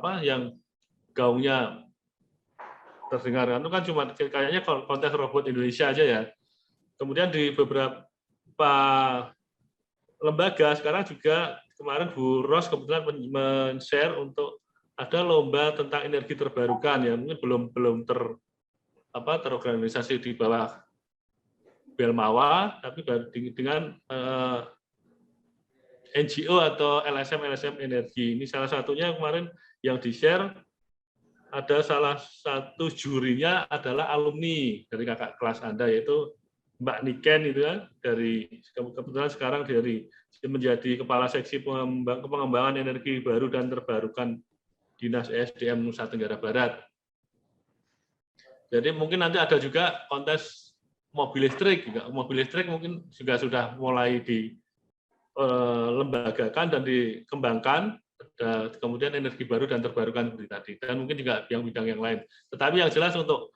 gaungnya terdengar itu kan cuma kayaknya kontes robot Indonesia aja ya. Kemudian di beberapa lembaga sekarang juga kemarin Bu Ros kebetulan men-share untuk ada lomba tentang energi terbarukan ya, mungkin belum terorganisasi di bawah Belmawa, tapi dengan NGO atau LSM energi. Ini salah satunya kemarin yang di-share, ada salah satu jurinya adalah alumni dari kakak kelas Anda, yaitu Mbak Niken itu ya, dari kebetulan sekarang menjadi Kepala Seksi Pengembangan Energi Baru dan Terbarukan Dinas ESDM Nusa Tenggara Barat. Jadi mungkin nanti ada juga kontes mobil listrik juga. Mobil listrik mungkin juga sudah mulai dilembagakan dan dikembangkan. Kemudian energi baru dan terbarukan seperti tadi. Dan mungkin juga yang bidang yang lain. Tetapi yang jelas untuk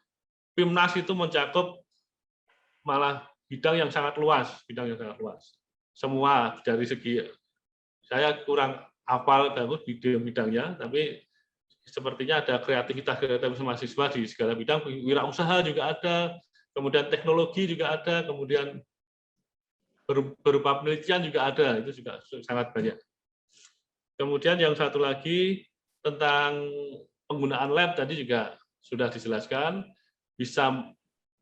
PIMNAS itu mencakup malah bidang yang sangat luas. Semua dari segi, saya kurang hafal bidangnya, tapi sepertinya ada kreativitas mahasiswa di segala bidang, wirausaha juga ada, kemudian teknologi juga ada, kemudian berupa penelitian juga ada, itu juga sangat banyak. Kemudian yang satu lagi tentang penggunaan lab tadi juga sudah dijelaskan, bisa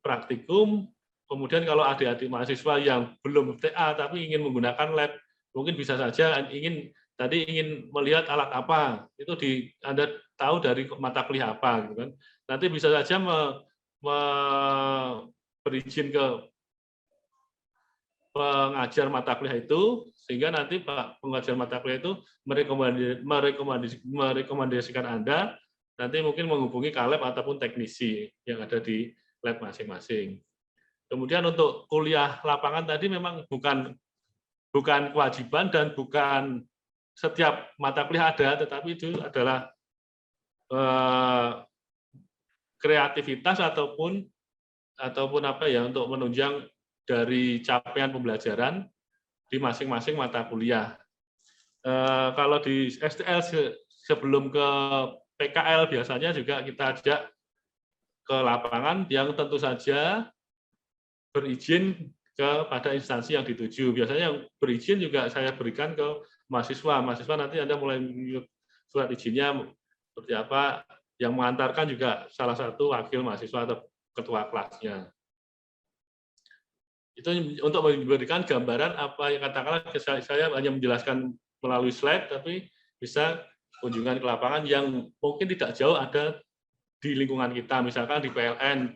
praktikum, kemudian kalau adik-adik mahasiswa yang belum TA tapi ingin menggunakan lab, mungkin bisa saja ingin melihat alat apa, itu Anda tahu dari mata kuliah apa, gitu kan. Nanti bisa saja berizin ke pengajar mata kuliah itu, sehingga nanti Pak pengajar mata kuliah itu merekomendasikan Anda, nanti mungkin menghubungi Kalab ataupun teknisi yang ada di lab masing-masing. Kemudian untuk kuliah lapangan tadi memang bukan kewajiban dan bukan setiap mata kuliah ada, tetapi itu adalah kreativitas ataupun apa ya, untuk menunjang dari capaian pembelajaran di masing-masing mata kuliah. Kalau di STL sebelum ke PKL biasanya juga kita ajak ke lapangan yang tentu saja berizin kepada instansi yang dituju. Biasanya yang berizin juga saya berikan ke mahasiswa. Mahasiswa nanti Anda mulai surat izinnya seperti apa, yang mengantarkan juga salah satu wakil mahasiswa atau ketua kelasnya. Itu untuk memberikan gambaran apa yang katakanlah saya hanya menjelaskan melalui slide, tapi bisa kunjungan ke lapangan yang mungkin tidak jauh ada di lingkungan kita, misalkan di PLN,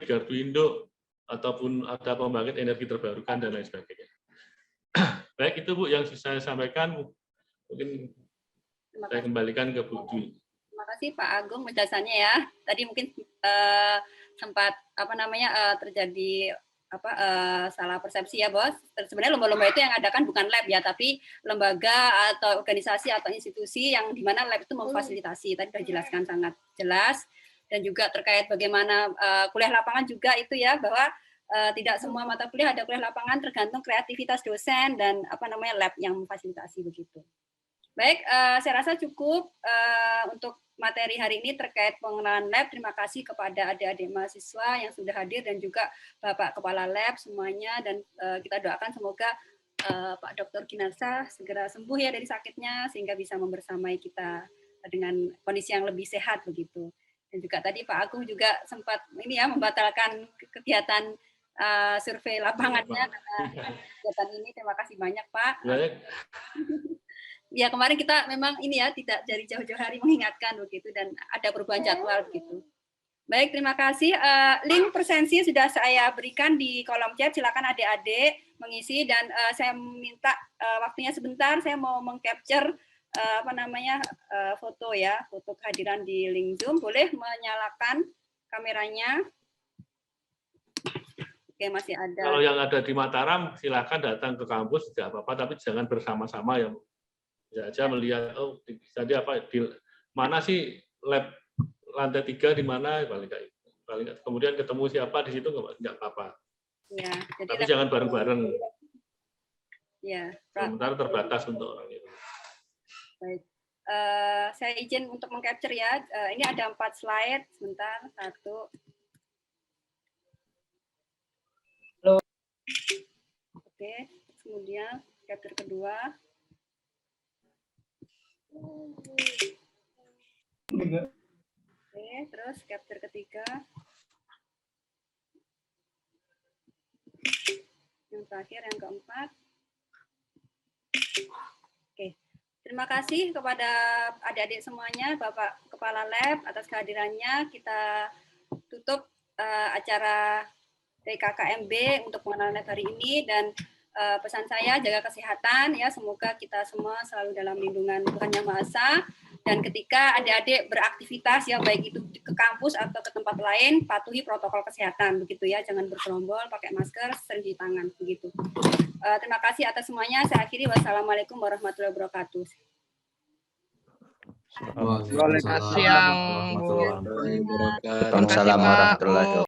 gardu induk, ataupun ada pembangkit energi terbarukan dan lain sebagainya. Baik, itu Bu yang saya sampaikan. Mungkin saya kembalikan ke Bu Dwi. Terima kasih Pak Agung penjelasannya ya. Tadi mungkin sempat terjadi salah persepsi ya Bos. Sebenarnya lomba-lomba itu yang adakan bukan lab ya, tapi lembaga atau organisasi atau institusi yang di mana lab itu memfasilitasi. Tadi sudah dijelaskan sangat jelas, dan juga terkait bagaimana kuliah lapangan juga itu ya, bahwa tidak semua mata kuliah ada kuliah lapangan, tergantung kreativitas dosen dan lab yang memfasilitasi begitu. Baik, saya rasa cukup untuk materi hari ini terkait pengenalan lab. Terima kasih kepada adik-adik mahasiswa yang sudah hadir dan juga Bapak Kepala Lab semuanya, dan kita doakan semoga Pak Dr. Kinarsa segera sembuh ya dari sakitnya sehingga bisa membersamai kita dengan kondisi yang lebih sehat begitu. Dan juga tadi Pak Agung juga sempat membatalkan kegiatan survei lapangannya karena kegiatan ini. Terima kasih banyak Pak. Baik. Ya, kemarin kita memang tidak dari jauh-jauh hari mengingatkan begitu, dan ada perubahan jadwal begitu. Baik, terima kasih. Link presensi sudah saya berikan di kolom chat. Silakan adik-adik mengisi, dan saya minta waktunya sebentar. Saya mau mengcapture foto ya, foto kehadiran di link Zoom. Boleh menyalakan kameranya? Oke, masih ada. Kalau yang ada di Mataram, silakan datang ke kampus, tidak apa-apa, tapi jangan bersama-sama ya. Ya aja melihat, oh tadi di mana sih lab lantai 3 di mana, paling kemudian ketemu siapa di situ nggak apa-apa. Ya, jadi tapi jangan bareng-bareng. Ya, sementara terbatas untuk orang itu. Baik, saya izin untuk mengcapture ya. Ini ada 4 slide, sebentar, 1. Oke, kemudian capture kedua. Oke, terus capture ketiga. Yang terakhir, yang keempat. Oke, terima kasih kepada adik-adik semuanya, Bapak Kepala Lab atas kehadirannya. Kita tutup acara TKKMB untuk pengenalan lab hari ini, dan pesan saya jaga kesehatan ya, semoga kita semua selalu dalam lindungan Tuhan Yang Maha Esa, dan ketika adik-adik beraktivitas ya, baik itu ke kampus atau ke tempat lain, patuhi protokol kesehatan begitu ya, jangan bergerombol, pakai masker, sering cuci tangan begitu. Terima kasih atas semuanya. Saya akhiri, wassalamualaikum warahmatullahi wabarakatuh. Waalaikumsalam warahmatullahi wabarakatuh. Waalaikumsalam warahmatullahi wabarakatuh.